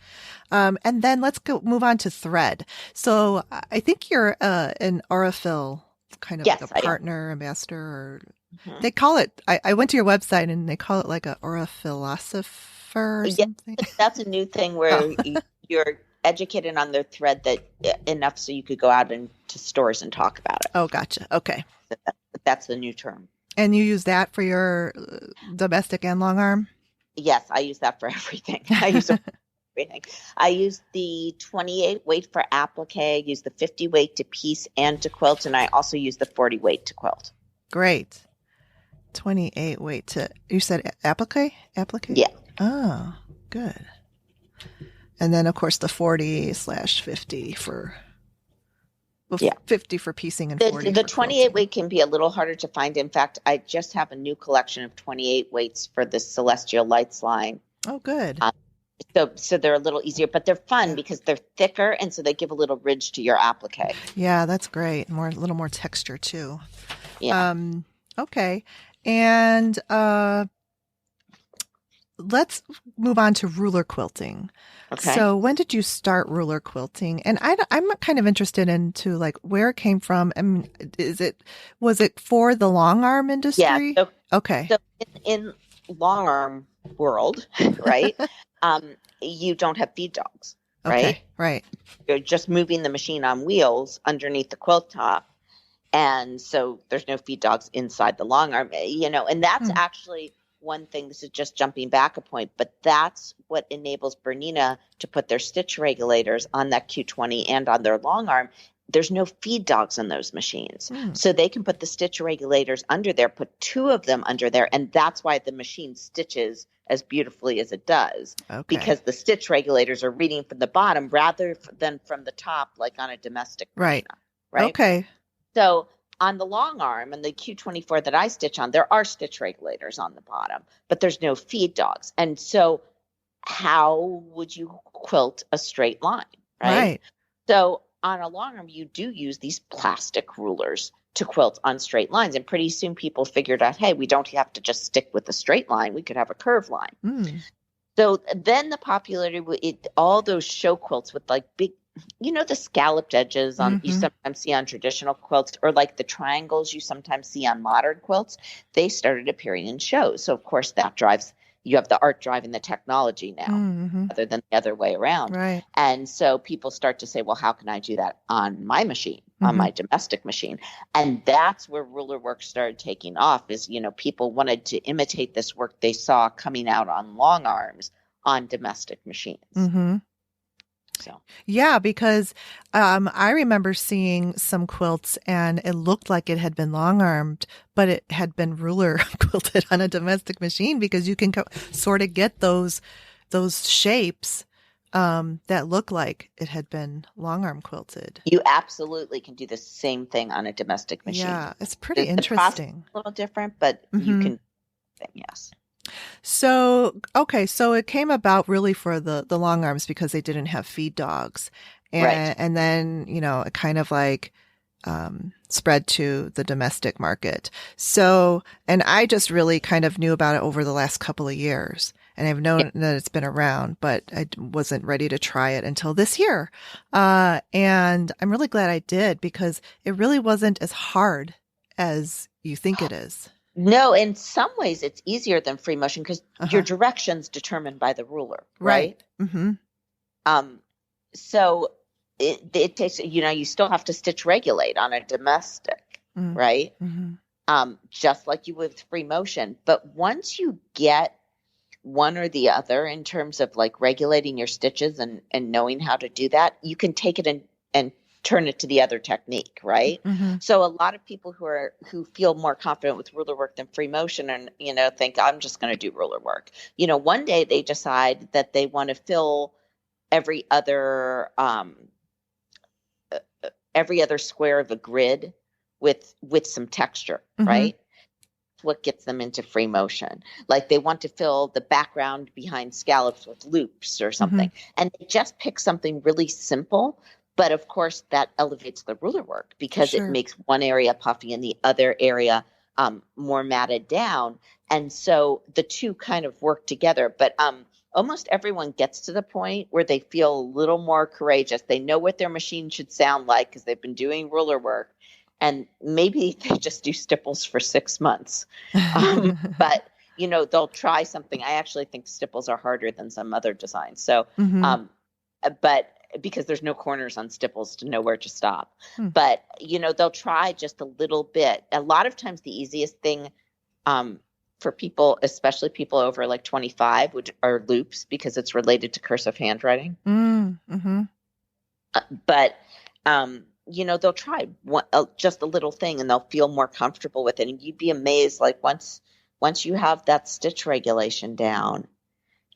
And then let's move on to thread. So I think you're an Aurifil kind of like a partner, ambassador, or they call it, I went to your website and they call it like a Aurifilosopher or something. That's a new thing where you're educated on their thread enough so you could go out into stores and talk about it. Oh, gotcha. Okay. So that's the new term. And you use that for your domestic and long arm? Yes, I use that for everything. I use it for everything. I use the 28 weight for applique. I use the 50 weight to piece and to quilt, and I also use the 40 weight to quilt. Great. 28 weight to, you said applique? Applique? Yeah. Oh, good. And then, of course, the 40/50 for... 50 for piecing and 40 The for 28 quilting. weight can be a little harder to find. In fact, I just have a new collection of 28 weights for the Celestial Lights line. Oh, good. So they're a little easier, but they're fun because they're thicker, and so they give a little ridge to your applique. Yeah, that's great. A little more texture too. Yeah. Okay. And let's move on to ruler quilting. Okay. So when did you start ruler quilting? And I'm kind of interested into like where it came from. I mean, was it for the long arm industry? Yeah. Okay. So in long arm world, right? You don't have feed dogs, right? Okay. Right. You're just moving the machine on wheels underneath the quilt top. And so there's no feed dogs inside the long arm, and that's actually one thing. This is just jumping back a point, but that's what enables Bernina to put their stitch regulators on that Q20 and on their long arm. There's no feed dogs in those machines. So they can put the stitch regulators under there, put two of them under there, and that's why the machine stitches as beautifully as it does. Okay. Because the stitch regulators are reading from the bottom rather than from the top, like on a domestic right. Bernina, right? Okay. So on the long arm and the Q24 that I stitch on, there are stitch regulators on the bottom, but there's no feed dogs. And so how would you quilt a straight line, right? So on a long arm, you do use these plastic rulers to quilt on straight lines. And pretty soon people figured out, hey, we don't have to just stick with a straight line. We could have a curved line. So then the popularity, all those show quilts with like big, the scalloped edges on you sometimes see on traditional quilts, or like the triangles you sometimes see on modern quilts, they started appearing in shows. So of course you have the art driving the technology now rather than the other way around. Right. And so people start to say, well, how can I do that on my machine, on my domestic machine? And that's where ruler work started taking off is, people wanted to imitate this work they saw coming out on long arms on domestic machines. So. Yeah, because I remember seeing some quilts and it looked like it had been long armed, but it had been ruler quilted on a domestic machine because you can sort of get those shapes that looked like it had been long arm quilted. You absolutely can do the same thing on a domestic machine. Yeah, it's pretty The process is interesting. a little different, but you Hmm. can, yes. So, okay, so it came about really for the long arms because they didn't have feed dogs. Right. And then, it kind of like spread to the domestic market. So, and I just really kind of knew about it over the last couple of years. And I've Yeah. known that it's been around, but I wasn't ready to try it until this year. And I'm really glad I did because it really wasn't as hard as you think it is. No, in some ways it's easier than free motion because your Uh-huh. direction's determined by the ruler, Right. right? Mm-hmm. Um, so it takes, you still have to stitch regulate on a domestic, right? Mm-hmm. Just like you would with free motion. But once you get one or the other in terms of like regulating your stitches and knowing how to do that, you can take it and turn it to the other technique, right? Mm-hmm. So a lot of people who feel more confident with ruler work than free motion and think I'm just going to do ruler work. One day they decide that they want to fill every other square of a grid with some texture, Mm-hmm. right? What gets them into free motion. Like they want to fill the background behind scallops with loops or Mm-hmm. something. And they just pick something really simple. But of course, that elevates the ruler work because it Sure. makes one area puffy and the other area more matted down. And so the two kind of work together. But almost everyone gets to the point where they feel a little more courageous. They know what their machine should sound like because they've been doing ruler work. And maybe they just do stipples for 6 months. But, they'll try something. I actually think stipples are harder than some other designs. So, Mm-hmm. but because there's no corners on stipples to know where to stop. Hmm. But, they'll try just a little bit. A lot of times the easiest thing for people, especially people over like 25, which are loops because it's related to cursive handwriting. Mm-hmm. But they'll try just a little thing and they'll feel more comfortable with it. And you'd be amazed, like once you have that stitch regulation down,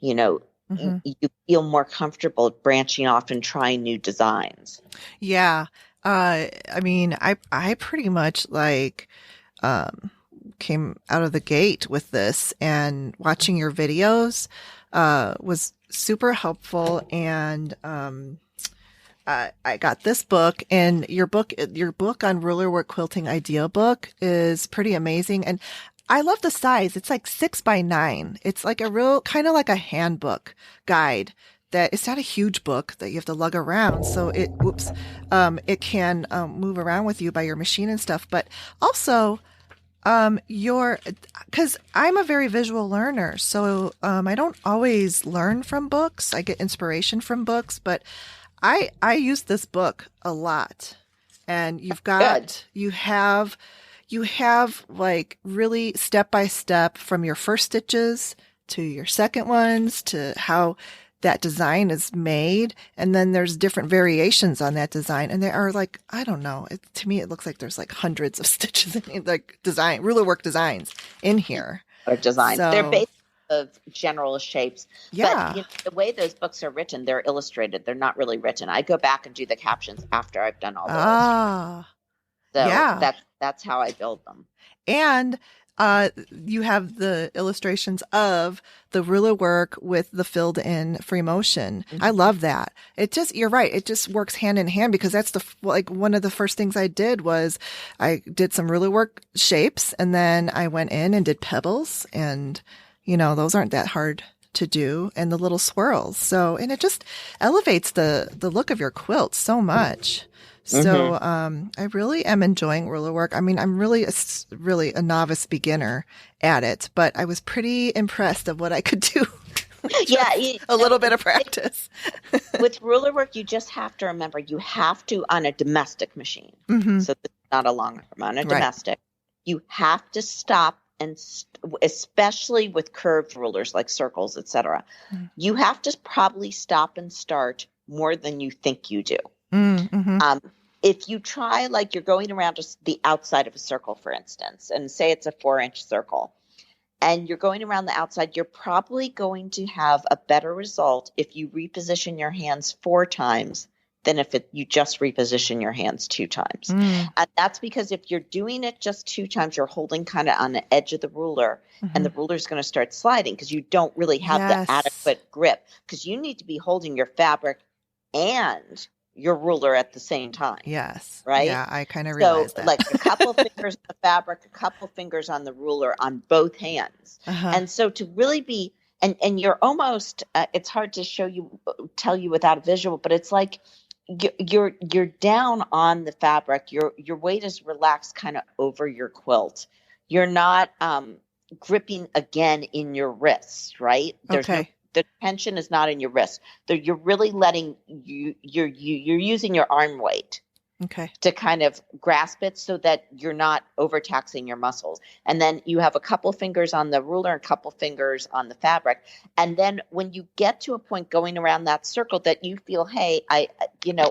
Mm-hmm. you feel more comfortable branching off and trying new designs. Yeah. I mean, I pretty much like came out of the gate with this, and watching your videos was super helpful. And I got this book, and your book on ruler work quilting idea book is pretty amazing. And I love the size. It's like 6 by 9. It's like a real kind of like a handbook guide that it's not a huge book that you have to lug around. So it can move around with you by your machine and stuff. But also, because I'm a very visual learner, so I don't always learn from books. I get inspiration from books, but I use this book a lot. And Good. you have like really step by step from your first stitches to your second ones to how that design is made. And then there's different variations on that design. And there are like, I don't know, to me, it looks like there's like hundreds of stitches in like ruler work designs in here. Or designs. They're So based of general shapes, but yeah. the way those books are written, they're illustrated. They're not really written. I go back and do the captions after I've done all the illustrations. Ah, So yeah. that's how I build them. And you have the illustrations of the ruler work with the filled in free motion. Mm-hmm. I love that. You're right. It just works hand in hand because that's like one of the first things I did was I did some ruler work shapes, and then I went in and did pebbles, and those aren't that hard to do, and the little swirls. So, and it just elevates the look of your quilt so much. So, I really am enjoying ruler work. I mean, I'm really a novice beginner at it, but I was pretty impressed of what I could do. Yeah, a little bit of practice. With ruler work, you just have to remember you have to on a domestic machine. Mm-hmm. So this is not a Longarm. On a Right. domestic, you have to stop and especially with curved rulers like circles, etc. You have to probably stop and start more than you think you do. Mm-hmm. If you try, like you're going around just the outside of a circle, for instance, and say it's a 4-inch circle, and you're going around the outside, you're probably going to have a better result if you reposition your hands 4 times than if you just reposition your hands 2 times. Mm. And that's because if you're doing it just 2 times, you're holding kind of on the edge of the ruler, and Mm-hmm. the ruler is going to start sliding because you don't really have the Yes. adequate grip, because you need to be holding your fabric and your ruler at the same time, Yes. right? Yeah, I kind of So realized that. like a couple fingers on the fabric, a couple fingers on the ruler on both hands. Uh-huh. And so to really be, and you're almost, it's hard to tell you without a visual, but it's like you're down on the fabric. Your weight is relaxed kind of over your quilt. You're not gripping again in your wrists, right? Okay. The tension is not in your wrist. You're really letting you're using your arm weight Okay. to kind of grasp it so that you're not overtaxing your muscles. And then you have a couple fingers on the ruler, a couple fingers on the fabric. And then when you get to a point going around that circle that you feel, hey,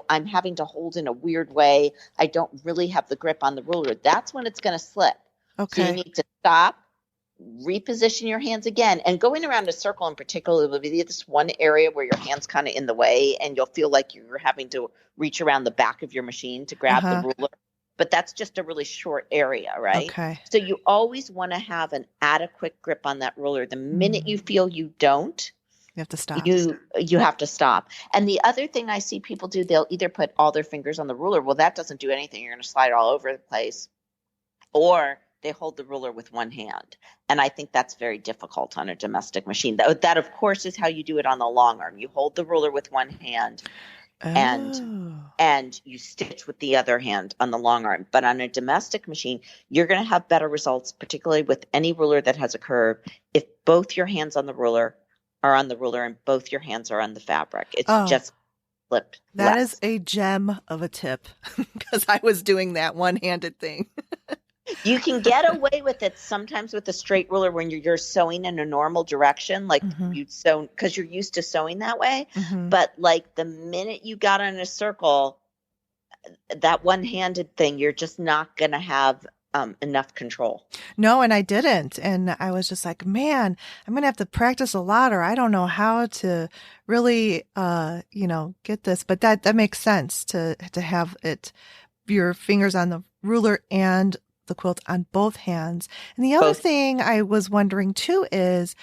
I'm having to hold in a weird way, I don't really have the grip on the ruler, that's when it's going to slip. So you Okay. need to stop, reposition your hands again, and going around a circle in particular will be this one area where your hands kind of in the way, and you'll feel like you're having to reach around the back of your machine to grab the Uh-huh. ruler, but that's just a really short area, right? Okay. So you always want to have an adequate grip on that ruler. The minute you Mm. feel you don't, You have to stop. you have to stop. And the other thing I see people do, they'll either put all their fingers on the ruler. Well, that doesn't do anything. You're going to slide all over the place. Or they hold the ruler with one hand. And I think that's very difficult on a domestic machine. That of course, is how you do it on the Longarm. You hold the ruler with one hand and Oh. you stitch with the other hand on the Longarm. But on a domestic machine, you're going to have better results, particularly with any ruler that has a curve, if both your hands on the ruler are on the ruler and both your hands are on the fabric. It's Oh, just flip that is less. a gem of a tip because I was doing that one-handed thing. You can get away with it sometimes with a straight ruler when you're sewing in a normal direction, like Mm-hmm. you'd sew because you're used to sewing that way. Mm-hmm. But like the minute you got on a circle, that one-handed thing, you're just not going to have enough control. No, and I didn't. And I was just like, man, I'm going to have to practice a lot or I don't know how to really, get this. But that makes sense to have your fingers on the ruler and the quilt on both hands. And the other Both. thing I was wondering too is,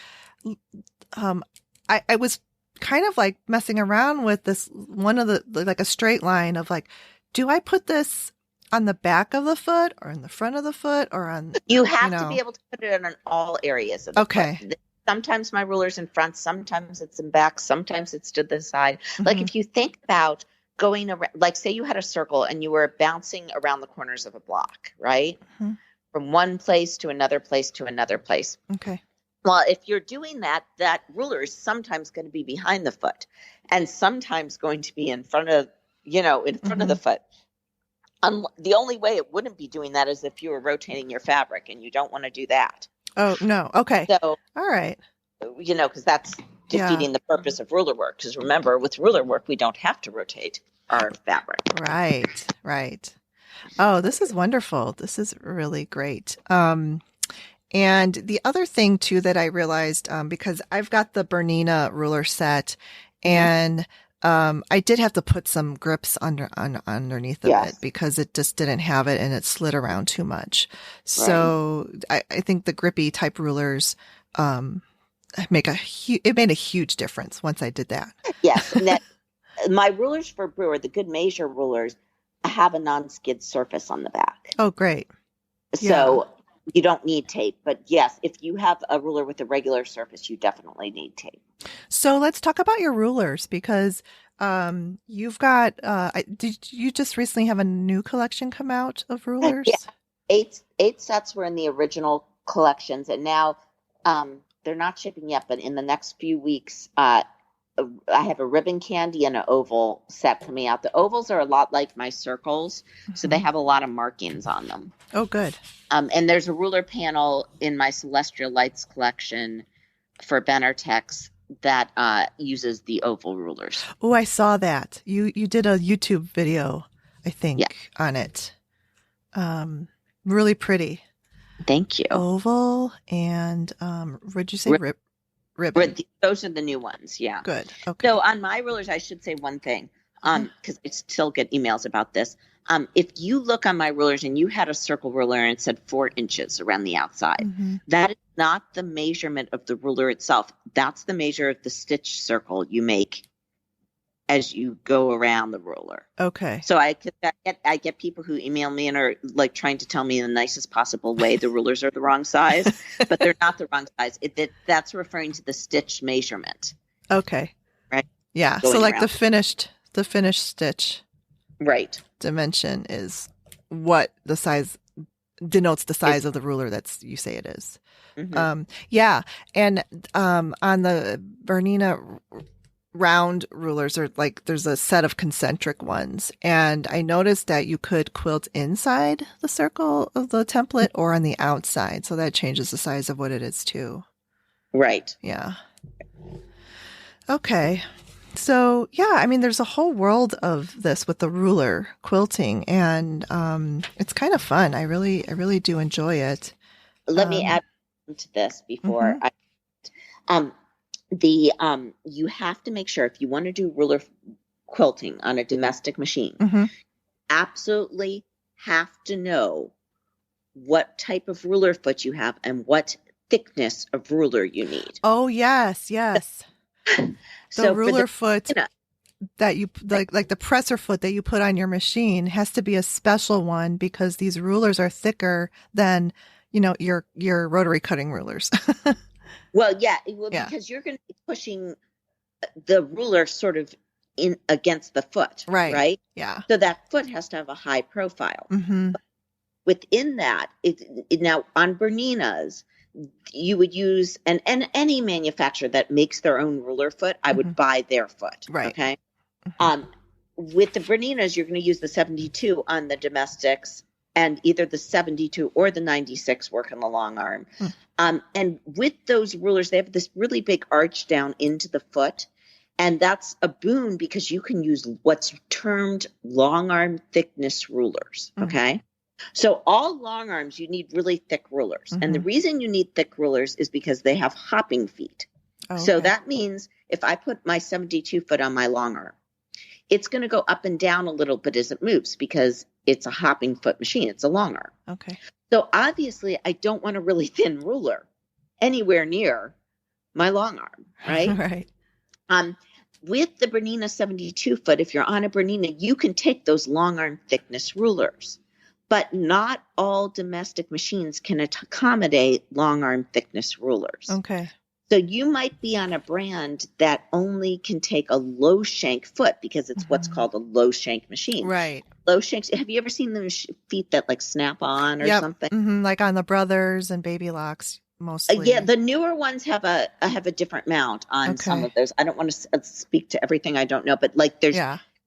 I was kind of like messing around with this one of like a straight line of like, do I put this on the back of the foot or in the front of the foot or on, You have to be able to put it on all areas of the okay. foot. Sometimes my ruler's in front, sometimes it's in back, sometimes it's to the side. Like Mm-hmm. if you think about going around, like say you had a circle and you were bouncing around the corners of a block, right? Mm-hmm. From one place to another place to another place. Okay. Well, if you're doing that, that ruler is sometimes going to be behind the foot and sometimes going to be in front of, in front Mm-hmm. of the foot. The only way it wouldn't be doing that is if you were rotating your fabric, and you don't want to do that. Oh, no. Okay. So, All right. because that's defeating the purpose of ruler work. Because remember, with ruler work, we don't have to rotate our fabric. Right. Right. Oh, this is wonderful. This is really great. And the other thing too that I realized, because I've got the Bernina ruler set, and I did have to put some grips underneath of Yes. it because it just didn't have it and it slid around too much. So I think the grippy type rulers it made a huge difference once I did that. Yes. And that my rulers for brewer, the good measure rulers, have a non-skid surface on the back. Oh, great. So you don't need tape. But yes, if you have a ruler with a regular surface, you definitely need tape. So let's talk about your rulers because you've got did you just recently have a new collection come out of rulers? Yeah. Eight sets were in the original collections, and now they're not shipping yet, but in the next few weeks I have a ribbon candy and an oval set coming out. The ovals are a lot like my circles, so they have a lot of markings on them. Oh, good. And there's a ruler panel in my Celestial Lights collection for Benartex that uses the oval rulers. Oh, I saw that. You did a YouTube video, I think, on it. Really pretty. Thank you. oval, and would you say ribbon? Those are the new ones. Yeah. Good. Okay. So on my rulers, I should say one thing, because I still get emails about this. If you look on my rulers and you had a circle ruler and it said 4 inches around the outside, Mm-hmm. that is not the measurement of the ruler itself. That's the measure of the stitch circle you make as you go around the ruler. Okay. So I get people who email me and are like trying to tell me in the nicest possible way the rulers are the wrong size, but they're not the wrong size. That's referring to the stitch measurement. Okay. Right. Yeah. Going so like around. the finished stitch. Right. Dimension is what the size denotes the size of the ruler that's you say it is. Mm-hmm. Yeah. And on the Bernina round rulers are like there's a set of concentric ones, and I noticed that you could quilt inside the circle of the template or on the outside, so that changes the size of what it is too. Right. Yeah. Okay. So yeah, I mean there's a whole world of this with the ruler quilting, and it's kind of fun. I really do enjoy it. Let me add to this before you have to make sure if you want to do ruler quilting on a domestic machine, absolutely have to know what type of ruler foot you have and what thickness of ruler you need. Oh yes. The ruler foot that you like the presser foot that you put on your machine has to be a special one because these rulers are thicker than your rotary cutting rulers. Well, because you're going to be pushing the ruler sort of in against the foot, right? Yeah. So that foot has to have a high profile. Mm-hmm. Within that, now on Berninas, you would use and any manufacturer that makes their own ruler foot, I would buy their foot. Right. Okay. With the Berninas, you're going to use the 72 on the domestics, and either the 72 or the 96 work on the long arm. And with those rulers, they have this really big arch down into the foot. And that's a boon because you can use what's termed long arm thickness rulers. Okay. So all long arms, you need really thick rulers. And the reason you need thick rulers is because they have hopping feet. Okay. So that means if I put my 72 foot on my long arm, it's going to go up and down a little bit as it moves because it's a hopping foot machine. It's a long arm. Okay. So obviously I don't want a really thin ruler anywhere near my long arm, right? Right. With the Bernina 72 foot, if you're on a Bernina, you can take those long arm thickness rulers, but not all domestic machines can accommodate long arm thickness rulers. Okay. So you might be on a brand that only can take a low shank foot because it's what's called a low shank machine. Right. Low shanks. Have you ever seen the feet that like snap on or something? Like on the Brothers and Baby Locks mostly. Yeah, the newer ones have a different mount on some of those. I don't want to speak to everything I don't know, but like there's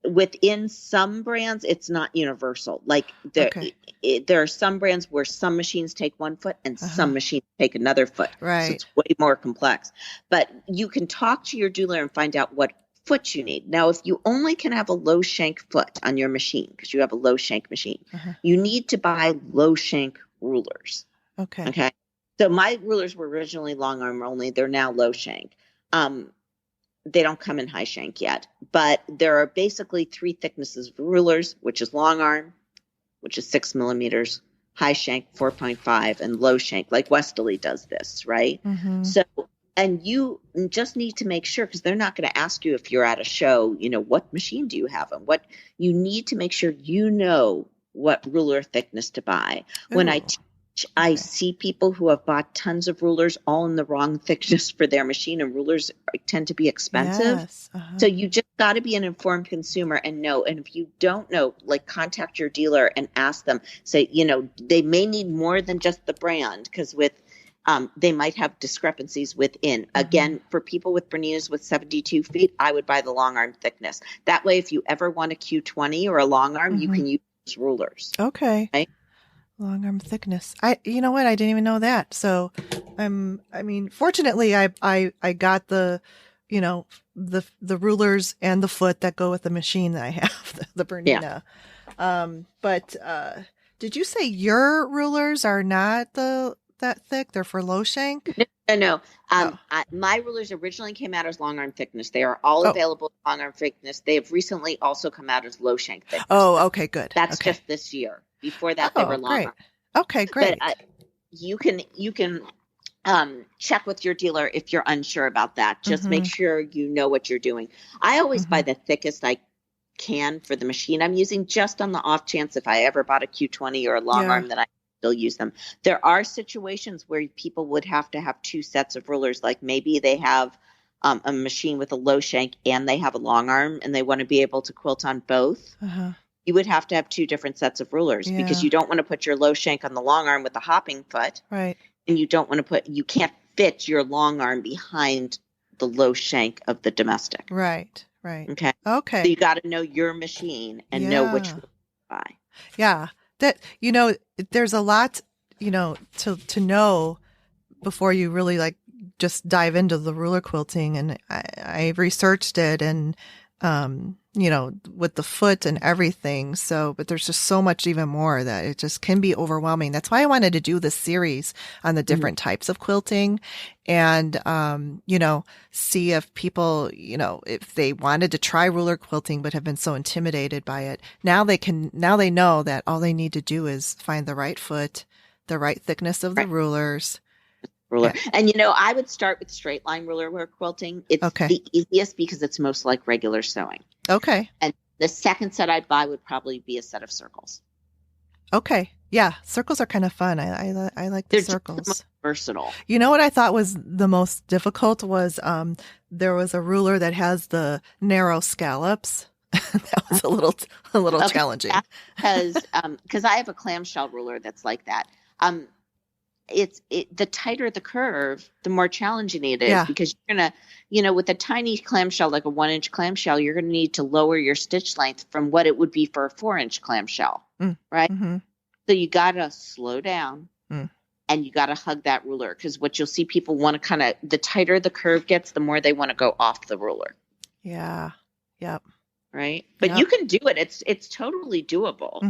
within some brands, it's not universal. Like there are some brands where some machines take 1 foot and some machines take another foot. Right. So it's way more complex. But you can talk to your jeweler and find out what foot you need. Now, if you only can have a low shank foot on your machine, because you have a low shank machine, you need to buy low shank rulers. Okay. So my rulers were originally long arm only. They're now low shank. They don't come in high shank yet, but there are basically 3 thicknesses of rulers, which is long arm, which is 6 millimeters, high shank 4.5, and low shank, like Westerly does this, right? So, and you just need to make sure, because they're not going to ask you if you're at a show, what machine do you have? And what you need to make sure you know what ruler thickness to buy. When I teach, I see people who have bought tons of rulers all in the wrong thickness for their machine, and rulers tend to be expensive. Yes. So you just got to be an informed consumer and know. And if you don't know, like contact your dealer and ask them, say, they may need more than just the brand, because they might have discrepancies within. Again, for people with Berninas with 72 feet, I would buy the long arm thickness. That way, if you ever want a Q20 or a long arm, you can use rulers. Okay. Right? Long arm thickness. You know what? I didn't even know that. So fortunately I got the rulers and the foot that go with the machine that I have, the Bernina. But Did you say your rulers are not that thick? They're for low shank? No. Oh. My rulers originally came out as long arm thickness. They are all Oh. available as long arm thickness. They have recently also come out as low shank thickness. Oh, okay, good. That's Okay. just this year. Before that, they were Oh, long great. arm. Okay, But great. you can check with your dealer if you're unsure about that. Just make sure you know what you're doing. I always buy the thickest I can for the machine I'm using, just on the off chance if I ever bought a Q20 or a long arm that I still use them. There are situations where people would have to have two sets of rulers, like maybe they have a machine with a low shank and they have a long arm and they want to be able to quilt on both. You would have to have two different sets of rulers because you don't want to put your low shank on the long arm with the hopping foot. Right. And you don't want to you can't fit your long arm behind the low shank of the domestic. Right. Right. Okay. Okay. So you got to know your machine and know which one to buy. Yeah. That, there's a lot, to know before you really like just dive into the ruler quilting. And I researched it and, with the foot and everything. So, but there's just so much even more that it just can be overwhelming. That's why I wanted to do this series on the different types of quilting and, see if people, if they wanted to try ruler quilting, but have been so intimidated by it. Now they know that all they need to do is find the right foot, the right thickness of the rulers. Ruler. And I would start with straight line ruler quilting. It's the easiest because it's most like regular sewing. Okay. And the second set I'd buy would probably be a set of circles. Okay. Yeah. Circles are kind of fun. I like the circles. Just the most versatile. You know what I thought was the most difficult was there was a ruler that has the narrow scallops. That was a little challenging. Because I have a clamshell ruler that's like that. The tighter the curve, the more challenging it is because you're going to, with a tiny clamshell, like a 1-inch clamshell, you're going to need to lower your stitch length from what it would be for a 4-inch clamshell. Right. Mm-hmm. So you got to slow down and you got to hug that ruler. Cause what you'll see people want to the tighter the curve gets, the more they want to go off the ruler. Yeah. Yep. Right. But you can do it. It's totally doable.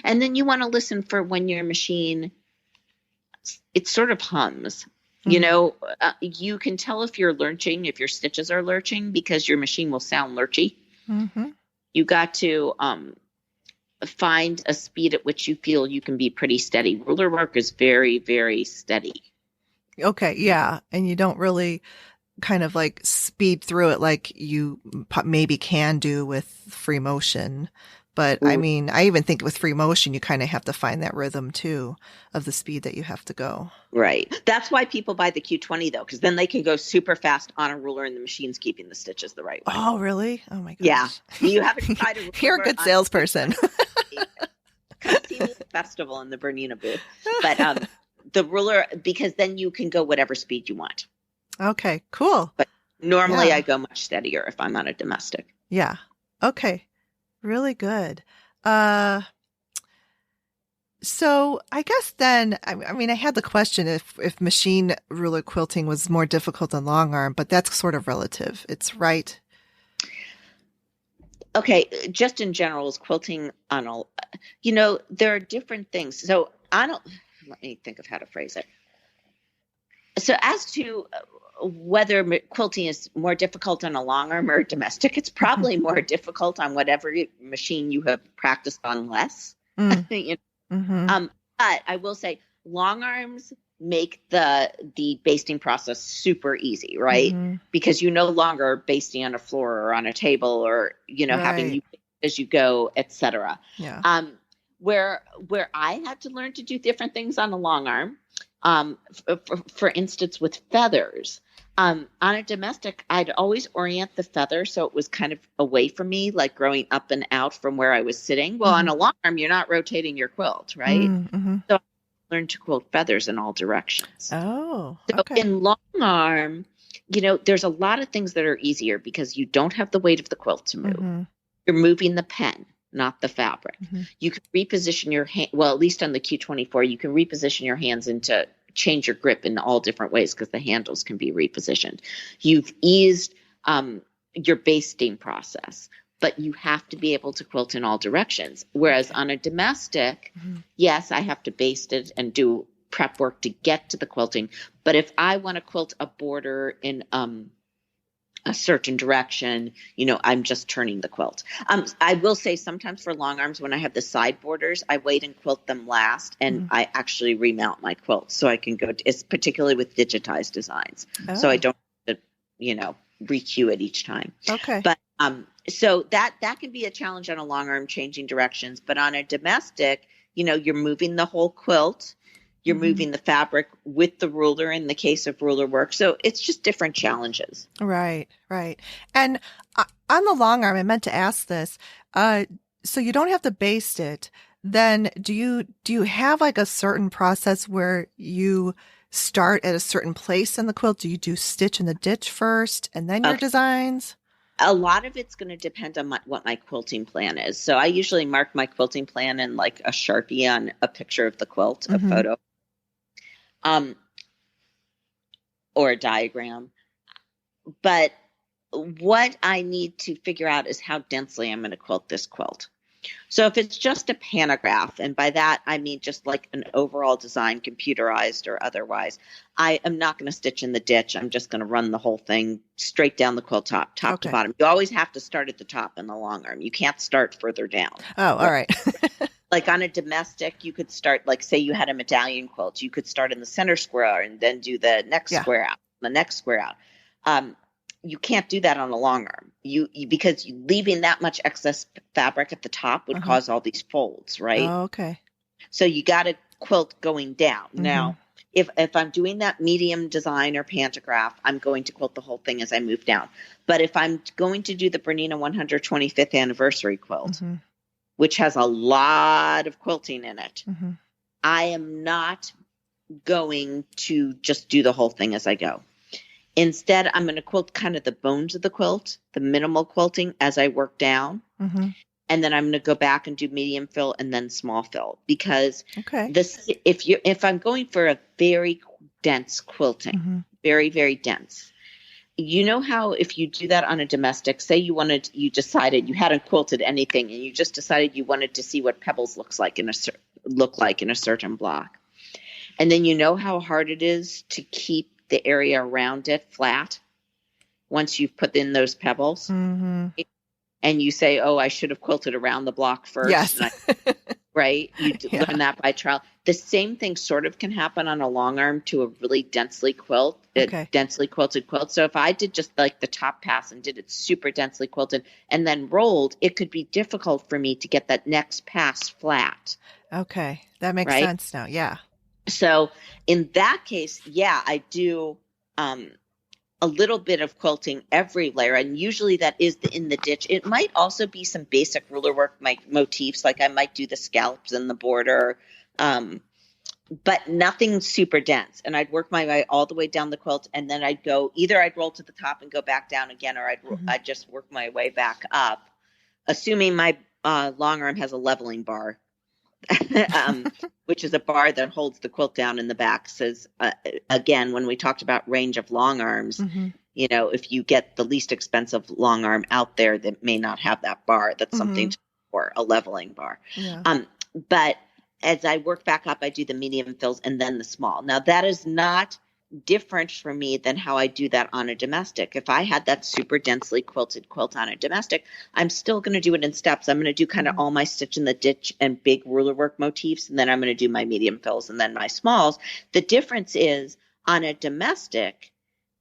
And then you want to listen for when your machine, it sort of hums, you can tell if you're lurching, if your stitches are lurching, because your machine will sound lurchy. You got to find a speed at which you feel you can be pretty steady. Ruler work is very, very steady. Okay. Yeah. And you don't really kind of like speed through it like you maybe can do with free motion. But I mean, I even think with free motion, you kind of have to find that rhythm too of the speed that you have to go. Right. That's why people buy the Q20 though, because then they can go super fast on a ruler and the machine's keeping the stitches the right way. Oh, really? Oh my gosh. Yeah. You haven't tried a ruler. You're a good salesperson. Come see me at the festival in the Bernina booth. But the ruler, because then you can go whatever speed you want. Okay, cool. But normally I go much steadier if I'm on a domestic. Yeah. Okay. Really good. So I guess then, I mean, I had the question if machine ruler quilting was more difficult than long arm, but that's sort of relative. It's right. Okay. Just in general, is quilting on all, there are different things. So let me think of how to phrase it. So as to whether quilting is more difficult on a long arm or domestic, it's probably more difficult on whatever machine you have practiced on less. But I will say long arms make the basting process super easy, right? Because you no longer are basting on a floor or on a table or, having you as you go, etc. Yeah. Where I had to learn to do different things on a long arm, for instance, with feathers. On a domestic, I'd always orient the feather so it was kind of away from me, like growing up and out from where I was sitting. Well, on a long arm, you're not rotating your quilt, right? So I learned to quilt feathers in all directions. Oh, so in long arm, there's a lot of things that are easier because you don't have the weight of the quilt to move. You're moving the pen, not the fabric. You can reposition your hand. Well, at least on the Q24, you can reposition your hands into change your grip in all different ways because the handles can be repositioned. You've eased your basting process. but you have to be able to quilt in all directions. Whereas Okay. on a domestic, yes, I have to baste it and do prep work to get to the quilting. But if I want to quilt a border in a certain direction, I'm just turning the quilt. I will say sometimes for long arms, when I have the side borders, I wait and quilt them last, and I actually remount my quilt so I can it's particularly with digitized designs. So I Oh, don't have to, requeue it each time. okay. But so that can be a challenge on a long arm, changing directions. But on a domestic, you're moving the whole quilt. You're moving the fabric with the ruler in the case of ruler work. So it's just different challenges. Right, right. And on the long arm, I meant to ask this. Uh, so you don't have to baste it. Then do you have like a certain process where you start at a certain place in the quilt? Do you do stitch in the ditch first and then your Okay. designs? A lot of it's going to depend on what my quilting plan is. So I usually mark my quilting plan in like a Sharpie on a picture of the quilt, a Mm-hmm. photo, um, or a diagram. But what I need to figure out is how densely I'm going to quilt this quilt. So if it's just a pantograph, and by that I mean just like an overall design, computerized or otherwise, I am not going to stitch in the ditch. I'm just going to run the whole thing straight down the quilt top to Okay. bottom. You always have to start at the top in the long arm. You can't start further down. Oh, all right. Like on a domestic, you could start, like say you had a medallion quilt, you could start in the center square and then do the next Yeah. square out, the next square out. You can't do that on a long arm. Because leaving that much excess fabric at the top would cause all these folds, right? Oh, okay. So you got to quilt going down. Mm-hmm. Now, if I'm doing that medium design or pantograph, I'm going to quilt the whole thing as I move down. But if I'm going to do the Bernina 125th anniversary quilt, which has a lot of quilting in it, I am not going to just do the whole thing as I go. Instead, I'm going to quilt kind of the bones of the quilt, the minimal quilting as I work down. And then I'm going to go back and do medium fill and then small fill, because if I'm going for a very dense quilting, very, very dense, you know how if you do that on a domestic, say you decided you hadn't quilted anything and you just decided you wanted to see what pebbles look like in a certain block. And then you know how hard it is to keep the area around it flat once you've put in those pebbles. And you say, oh, I should have quilted around the block first. Yes. Right? You learn that by trial. The same thing sort of can happen on a long arm to a really densely quilted quilt. So if I did just like the top pass and did it super densely quilted and then rolled, it could be difficult for me to get that next pass flat. Okay. That makes sense now. Yeah. So in that case, yeah, I do a little bit of quilting every layer, and usually that is in the ditch. It might also be some basic ruler work motifs, like I might do the scallops in the border, but nothing super dense. And I'd work my way all the way down the quilt, and then I'd roll to the top and go back down again, or I'd just work my way back up, assuming my long arm has a leveling bar. Which is a bar that holds the quilt down in the back. Says again, when we talked about range of long arms, if you get the least expensive long arm out there that may not have that bar, that's something for a leveling bar. Yeah. But as I work back up, I do the medium fills and then the small. Now that is not different for me than how I do that on a domestic. If I had that super densely quilted quilt on a domestic, I'm still going to do it in steps. I'm going to do kind of all my stitch in the ditch and big ruler work motifs, and then I'm going to do my medium fills and then my smalls. The difference is on a domestic,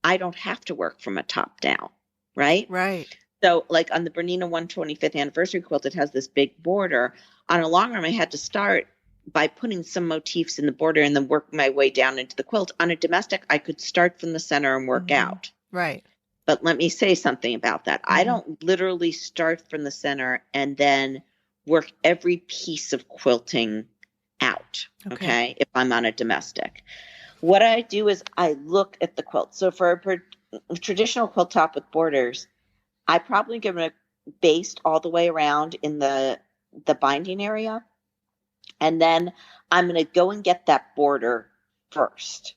I don't have to work from a top down, right? Right. So like on the Bernina 125th anniversary quilt, it has this big border. On a long arm, I had to start by putting some motifs in the border and then work my way down into the quilt. On a domestic, I could start from the center and work out. Right. But let me say something about that. I don't literally start from the center and then work every piece of quilting out, okay, if I'm on a domestic. What I do is I look at the quilt. So for a traditional quilt top with borders, I probably give it a baste all the way around in the binding area. And then I'm going to go and get that border first.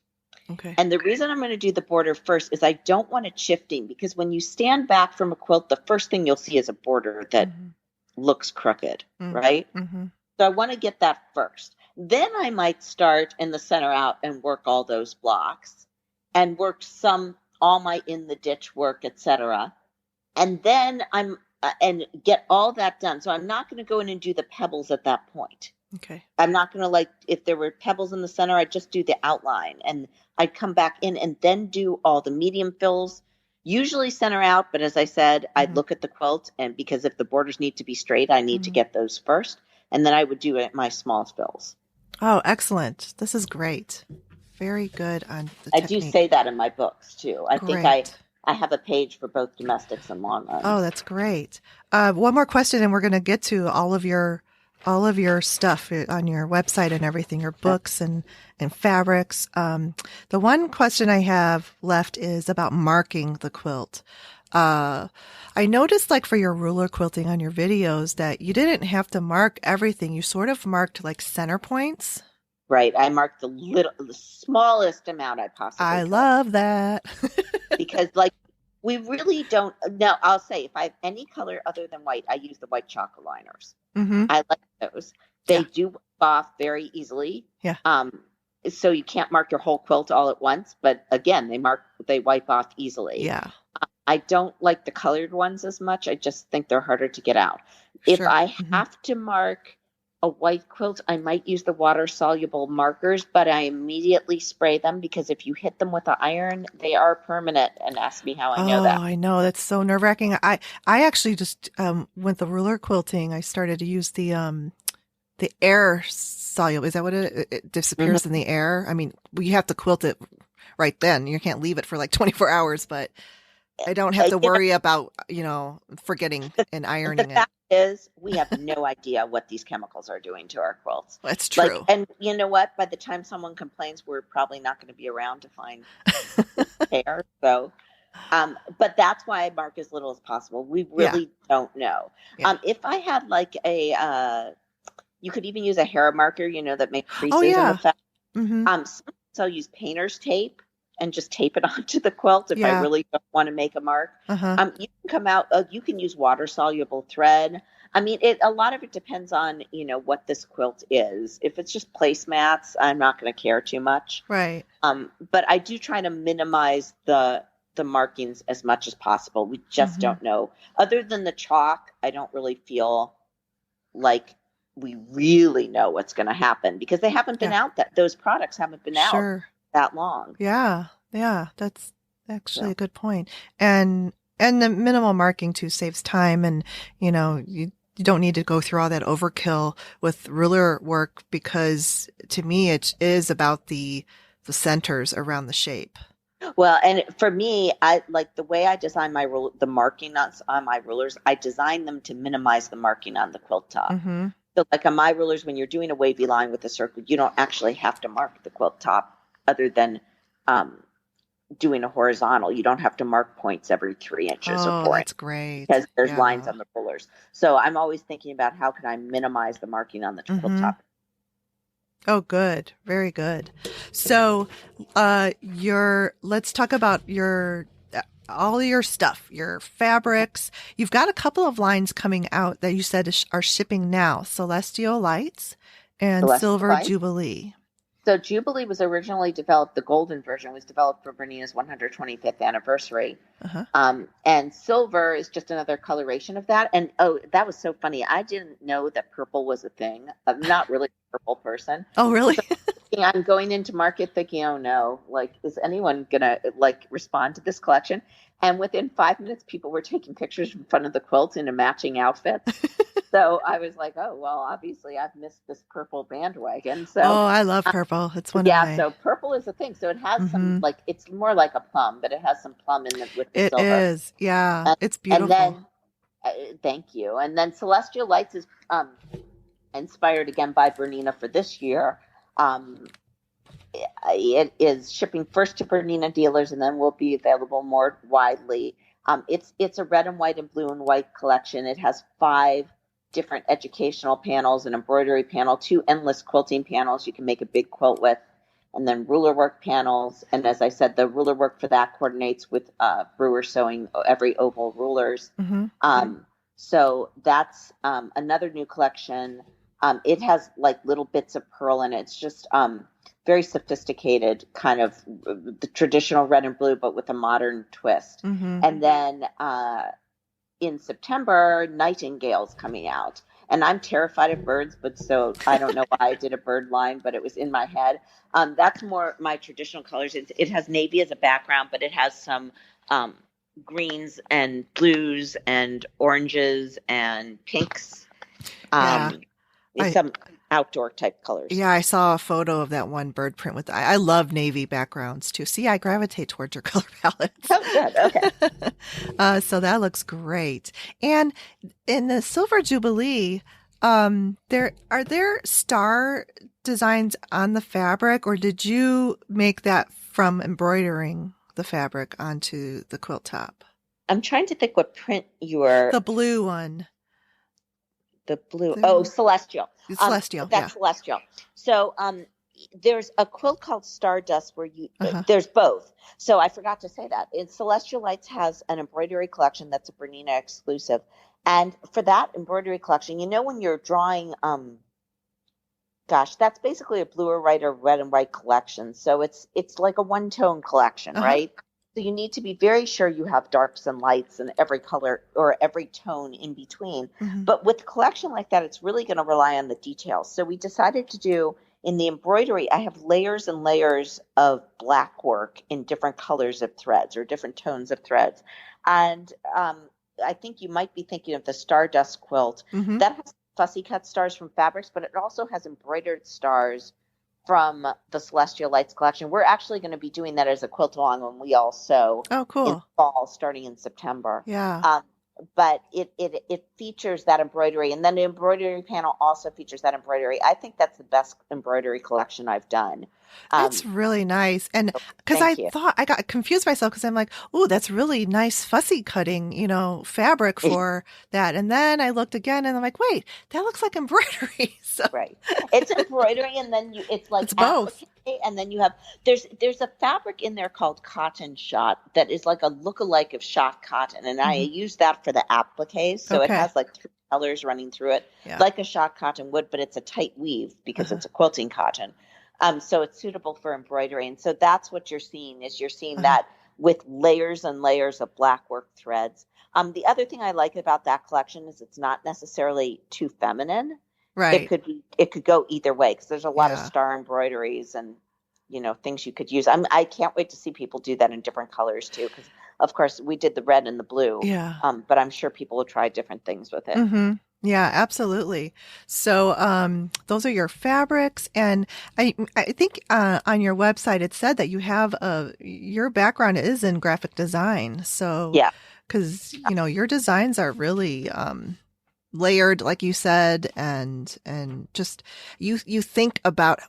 Okay. And the reason I'm going to do the border first is I don't want it shifting, because when you stand back from a quilt, the first thing you'll see is a border that Mm-hmm. looks crooked, Mm-hmm. right? Mm-hmm. So I want to get that first. Then I might start in the center out and work all those blocks and work all my in the ditch work, etc. And then and get all that done. So I'm not going to go in and do the pebbles at that point. Okay. I'm not going to, like, if there were pebbles in the center, I'd just do the outline and I'd come back in and then do all the medium fills, usually center out. But as I said, I'd Mm-hmm. look at the quilt, and because if the borders need to be straight, I need to Mm-hmm. get those first. And then I would do it my small fills. Oh, excellent. This is great. Very good on the I do technique. say that in my books too. I think Great. I have a page for both domestics and long Oh, arms. that's great. One more question, and we're going to get to all of your stuff on your website and everything, your books and fabrics. The one question I have left is about marking the quilt. I noticed, like for your ruler quilting on your videos, that you didn't have to mark everything. You sort of marked like center points. Right. I marked the smallest amount I possibly I could, love that. because, like, we really don't. Now, I'll say, if I have any color other than white, I use the white chalk aligners. Mm-hmm. I like those. Yeah. They do wipe off very easily. Yeah. So you can't mark your whole quilt all at once, but again, they wipe off easily. Yeah. I don't like the colored ones as much. I just think they're harder to get out. If Sure. I Mm-hmm. have to mark a white quilt, I might use the water soluble markers, but I immediately spray them, because if you hit them with an iron, they are permanent. And ask me how I know Oh, that. I know. That's so nerve-wracking. I actually just with the ruler quilting, I started to use the air soluble. Is that what it Mm-hmm. disappears in the air? I mean, you have to quilt it right then. You can't leave it for like 24 hours, but I don't have to You know, worry about, forgetting and the ironing it. fact is, we have no idea what these chemicals are doing to our quilts. That's Like, true. and you know what? By the time someone complains, we're probably not going to be around to find repair. So, but that's why I mark as little as possible. We Yeah. really don't know. Yeah. If I had like you could even use a hair marker, that make Oh, creases in the yeah. fabric. Mm-hmm. Sometimes I'll use painter's tape and just tape it onto the quilt if I Yeah. really don't want to make a mark. Uh-huh. You can use water soluble thread. I mean, a lot of it depends on, what this quilt is. If it's just placemats, I'm not going to care too much. Right. But I do try to minimize the markings as much as possible. We just Mm-hmm. don't know. Other than the chalk, I don't really feel like we really know what's going to happen, because they haven't been Yeah. out, those products haven't been out Sure. that long. Yeah. Yeah. That's actually So, a good point. And the minimal marking too saves time, and you don't need to go through all that overkill with ruler work, because to me it is about the centers around the shape. well, and for me, I like the way I design the marking on my rulers. I design them to minimize the marking on the quilt top. Mm-hmm. So, like on my rulers, when you're doing a wavy line with a circle, you don't actually have to mark the quilt top, other than doing a horizontal. You don't have to mark points every 3 inches or Oh, 4 inches, that's great. because there's lines Yeah. on the rulers. So I'm always thinking about how can I minimize the marking on the quilt Mm-hmm. top. Oh, good. Very good. So, let's talk about all your stuff, your fabrics. You've got a couple of lines coming out that you said are shipping now. Celestial Lights and Celestial Silver Lights. Jubilee. So Jubilee was originally developed, the golden version was developed for Bernina's 125th anniversary. Uh-huh. And silver is just another coloration of that. And that was so funny. I didn't know that purple was a thing. I'm not really a purple person. Oh, really? So I'm going into market thinking, oh no, like, is anyone gonna like respond to this collection? And within 5 minutes, people were taking pictures in front of the quilt in a matching outfit. So I was like, oh, well, obviously I've missed this purple bandwagon. So Oh, I love purple. It's one of yeah, my. so purple is a thing. So it has some, Mm-hmm. like, it's more like a plum, but it has some plum in with the It silver. is. Yeah. And, It's and then, beautiful. thank you. And then Celestial Lights is inspired again by Bernina for this year. It is shipping first to Bernina dealers, and then will be available more widely. It's a red and white and blue and white collection. It has 5 different educational panels, an embroidery panel, 2 endless quilting panels you can make a big quilt with, and then ruler work panels. And as I said, the ruler work for that coordinates with Brewer sewing every oval rulers. Mm-hmm. So that's another new collection. It has like little bits of pearl in it. It's just very sophisticated, kind of the traditional red and blue, but with a modern twist. Mm-hmm. And then in September, Nightingale's coming out. And I'm terrified of birds, but so I don't know why I did a bird line, but it was in my head. That's more my traditional colors. It has navy as a background, but it has some greens and blues and oranges and pinks. Yeah. Some outdoor type colors. Yeah, I saw a photo of that one bird print with, I love navy backgrounds too. See, I gravitate towards your color palettes. Oh, good. Okay. So that looks great. And in the Silver Jubilee, are there star designs on the fabric, or did you make that from embroidering the fabric onto the quilt top? I'm trying to think what print The blue one. The blue. Oh, Celestial. Celestial. That's Celestial. So there's a quilt called Stardust where there's both. So I forgot to say that. Celestial Lights has an embroidery collection that's a Bernina exclusive. And for that embroidery collection, when you're drawing, that's basically a blue or white or red and white collection. So it's like a one-tone collection, right? So you need to be very sure you have darks and lights and every color or every tone in between. Mm-hmm. But with a collection like that, it's really going to rely on the details. So we decided to do in the embroidery, I have layers and layers of black work in different colors of threads or different tones of threads. And I think you might be thinking of the Stardust quilt. Mm-hmm. That has fussy cut stars from fabrics, but it also has embroidered stars from the Celestial Lights collection. We're actually going to be doing that as a quilt along when we all sew. Oh, cool. In fall, starting in September. Yeah. But it features that embroidery, and then the embroidery panel also features that embroidery. I think that's the best embroidery collection I've done. That's really nice. And because thought I got confused myself because I'm like, oh, that's really nice fussy cutting, fabric for that. And then I looked again and I'm like, wait, that looks like embroidery. So. Right. It's embroidery and then it's like it's both. And then you have there's a fabric in there called cotton shot that is like a lookalike of shot cotton. And I use that for the appliques. So it has like 3 colors running through it, like a shot cotton would, but it's a tight weave because it's a quilting cotton. So it's suitable for embroidery. And so that's what you're seeing that with layers and layers of black work threads. The other thing I like about that collection is it's not necessarily too feminine. Right. It could go either way because there's a lot of star embroideries and, things you could use. I can't wait to see people do that in different colors too. Because of course we did the red and the blue. Yeah. But I'm sure people will try different things with it. Mm-hmm. Yeah, absolutely. So those are your fabrics. And I think on your website, it said that you have your background is in graphic design. So, yeah, because, your designs are really layered, like you said, and just you think about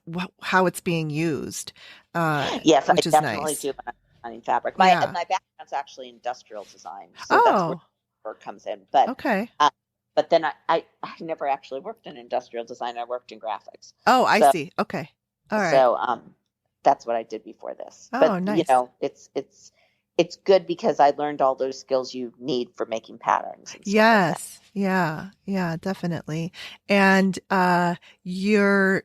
how it's being used. Yes, which I is definitely nice. do when I'm designing fabric. My background's actually industrial design. So that's where work comes in. But okay. But then I never actually worked in industrial design. I worked in graphics. Oh, I see. Okay. All right. So that's what I did before this. Oh, but, nice. It's good because I learned all those skills you need for making patterns. Yes. Yeah. Yeah, definitely. And your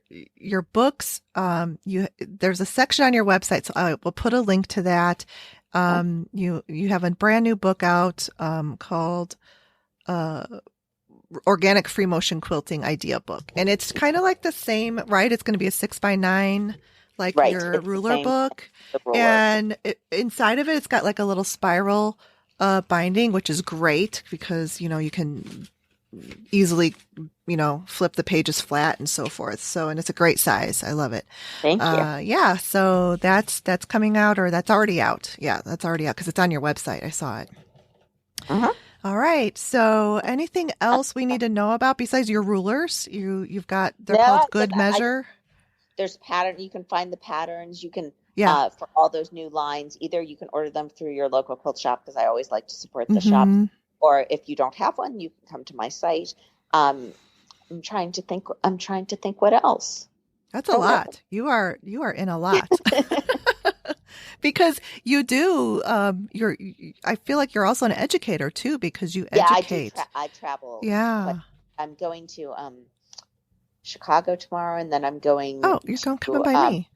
books, there's a section on your website, so I will put a link to that. You have a brand new book out called Organic Free Motion Quilting Idea Book. And it's kind of like the same, right? It's going to be a 6x9, like your ruler book. And inside of it, it's got like a little spiral binding, which is great because, you can easily, flip the pages flat and so forth. So, and it's a great size. I love it. Thank you. Yeah. So that's coming out, or that's already out. Yeah, that's already out because it's on your website. I saw it. Uh-huh. All right. So anything else we need to know about besides your rulers? You've got, they're called Good Measure. There's pattern. You can find the patterns. You can, for all those new lines, either you can order them through your local quilt shop because I always like to support the shop. Or if you don't have one, you can come to my site. I'm trying to think what else. That's a lot. You are in a lot. Because you do, I feel like you're also an educator too, because you educate. I travel. But Yeah. I'm going to Chicago tomorrow, and then I'm going Oh, you're coming to by me.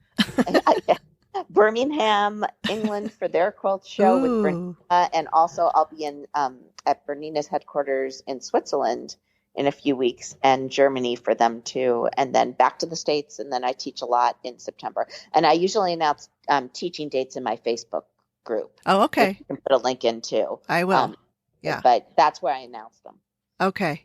Birmingham, England for their quilt show with Ooh. Bernina, and also I'll be in at Bernina's headquarters in Switzerland in a few weeks, and Germany for them too, and then back to the States, and then I teach a lot in September, and I usually announce teaching dates in my Facebook group. Oh, Which okay. you can put a link into. I will. Yeah. But that's where I announce them. Okay.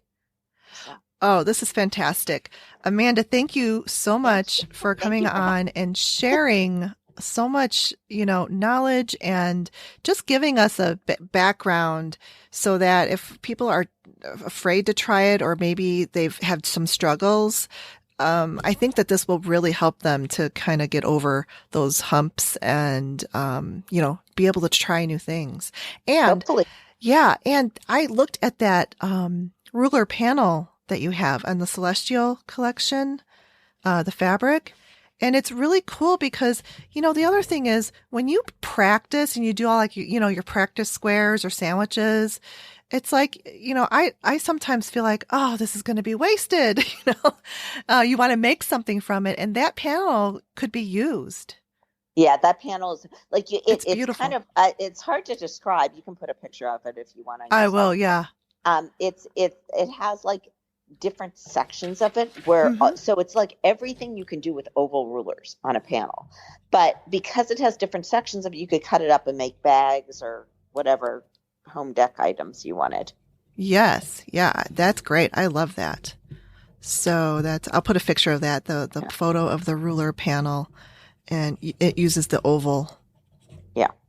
So. Oh, this is fantastic. Amanda, thank you so much for coming on and sharing so much, knowledge and just giving us a background so that if people are afraid to try it or maybe they've had some struggles, I think that this will really help them to kind of get over those humps and, be able to try new things. And hopefully. Yeah. And I looked at that, ruler panel that you have on the Celestial collection, the fabric. And it's really cool because, the other thing is when you practice and you do all like, your practice squares or sandwiches, it's like, I sometimes feel like, oh, this is going to be wasted. You want to make something from it. And that panel could be used. Yeah, that panel is like it's beautiful. kind of it's hard to describe. You can put a picture of it if you want to. I will, yeah. It has like different sections of it where so it's like everything you can do with oval rulers on a panel, but because it has different sections of it, you could cut it up and make bags or whatever home deck items you wanted. Yes, yeah, that's great. I love that. So I'll put a picture of that, the photo of the ruler panel. And it uses the oval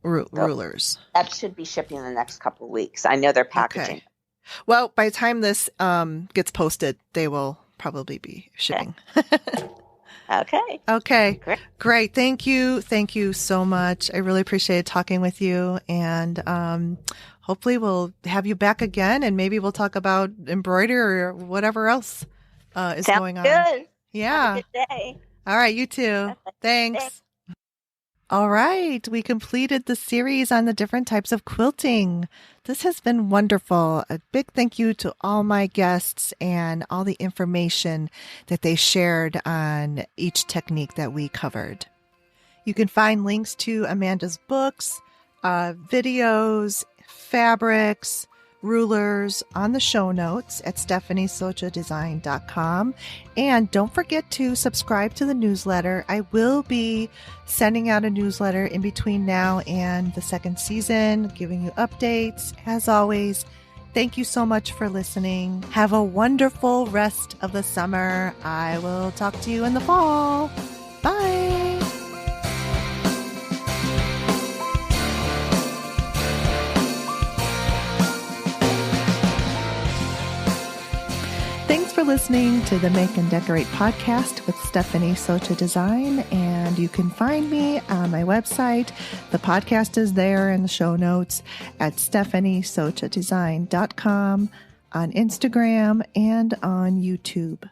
rulers. That should be shipping in the next couple of weeks. I know they're packaging. Okay. Well, by the time this gets posted, they will probably be shipping. Okay. Great. Thank you. Thank you so much. I really appreciated talking with you. And hopefully we'll have you back again and maybe we'll talk about embroidery or whatever else is going on. Good. Yeah. Have a good day. All right, you too. Thanks. All right, we completed the series on the different types of quilting. This has been wonderful. A big thank you to all my guests and all the information that they shared on each technique that we covered. You can find links to Amanda's books, videos, fabrics, rulers on the show notes at stephaniesochadesign.com. And don't forget to subscribe to the newsletter. I will be sending out a newsletter in between now and the second season, giving you updates. As always, thank you so much for listening. Have a wonderful rest of the summer. I will talk to you in the fall. Bye. Thanks for listening to the Make and Decorate podcast with Stephanie Socha Design, and you can find me on my website. The podcast is there in the show notes at stephaniesochadesign.com, on Instagram, and on YouTube.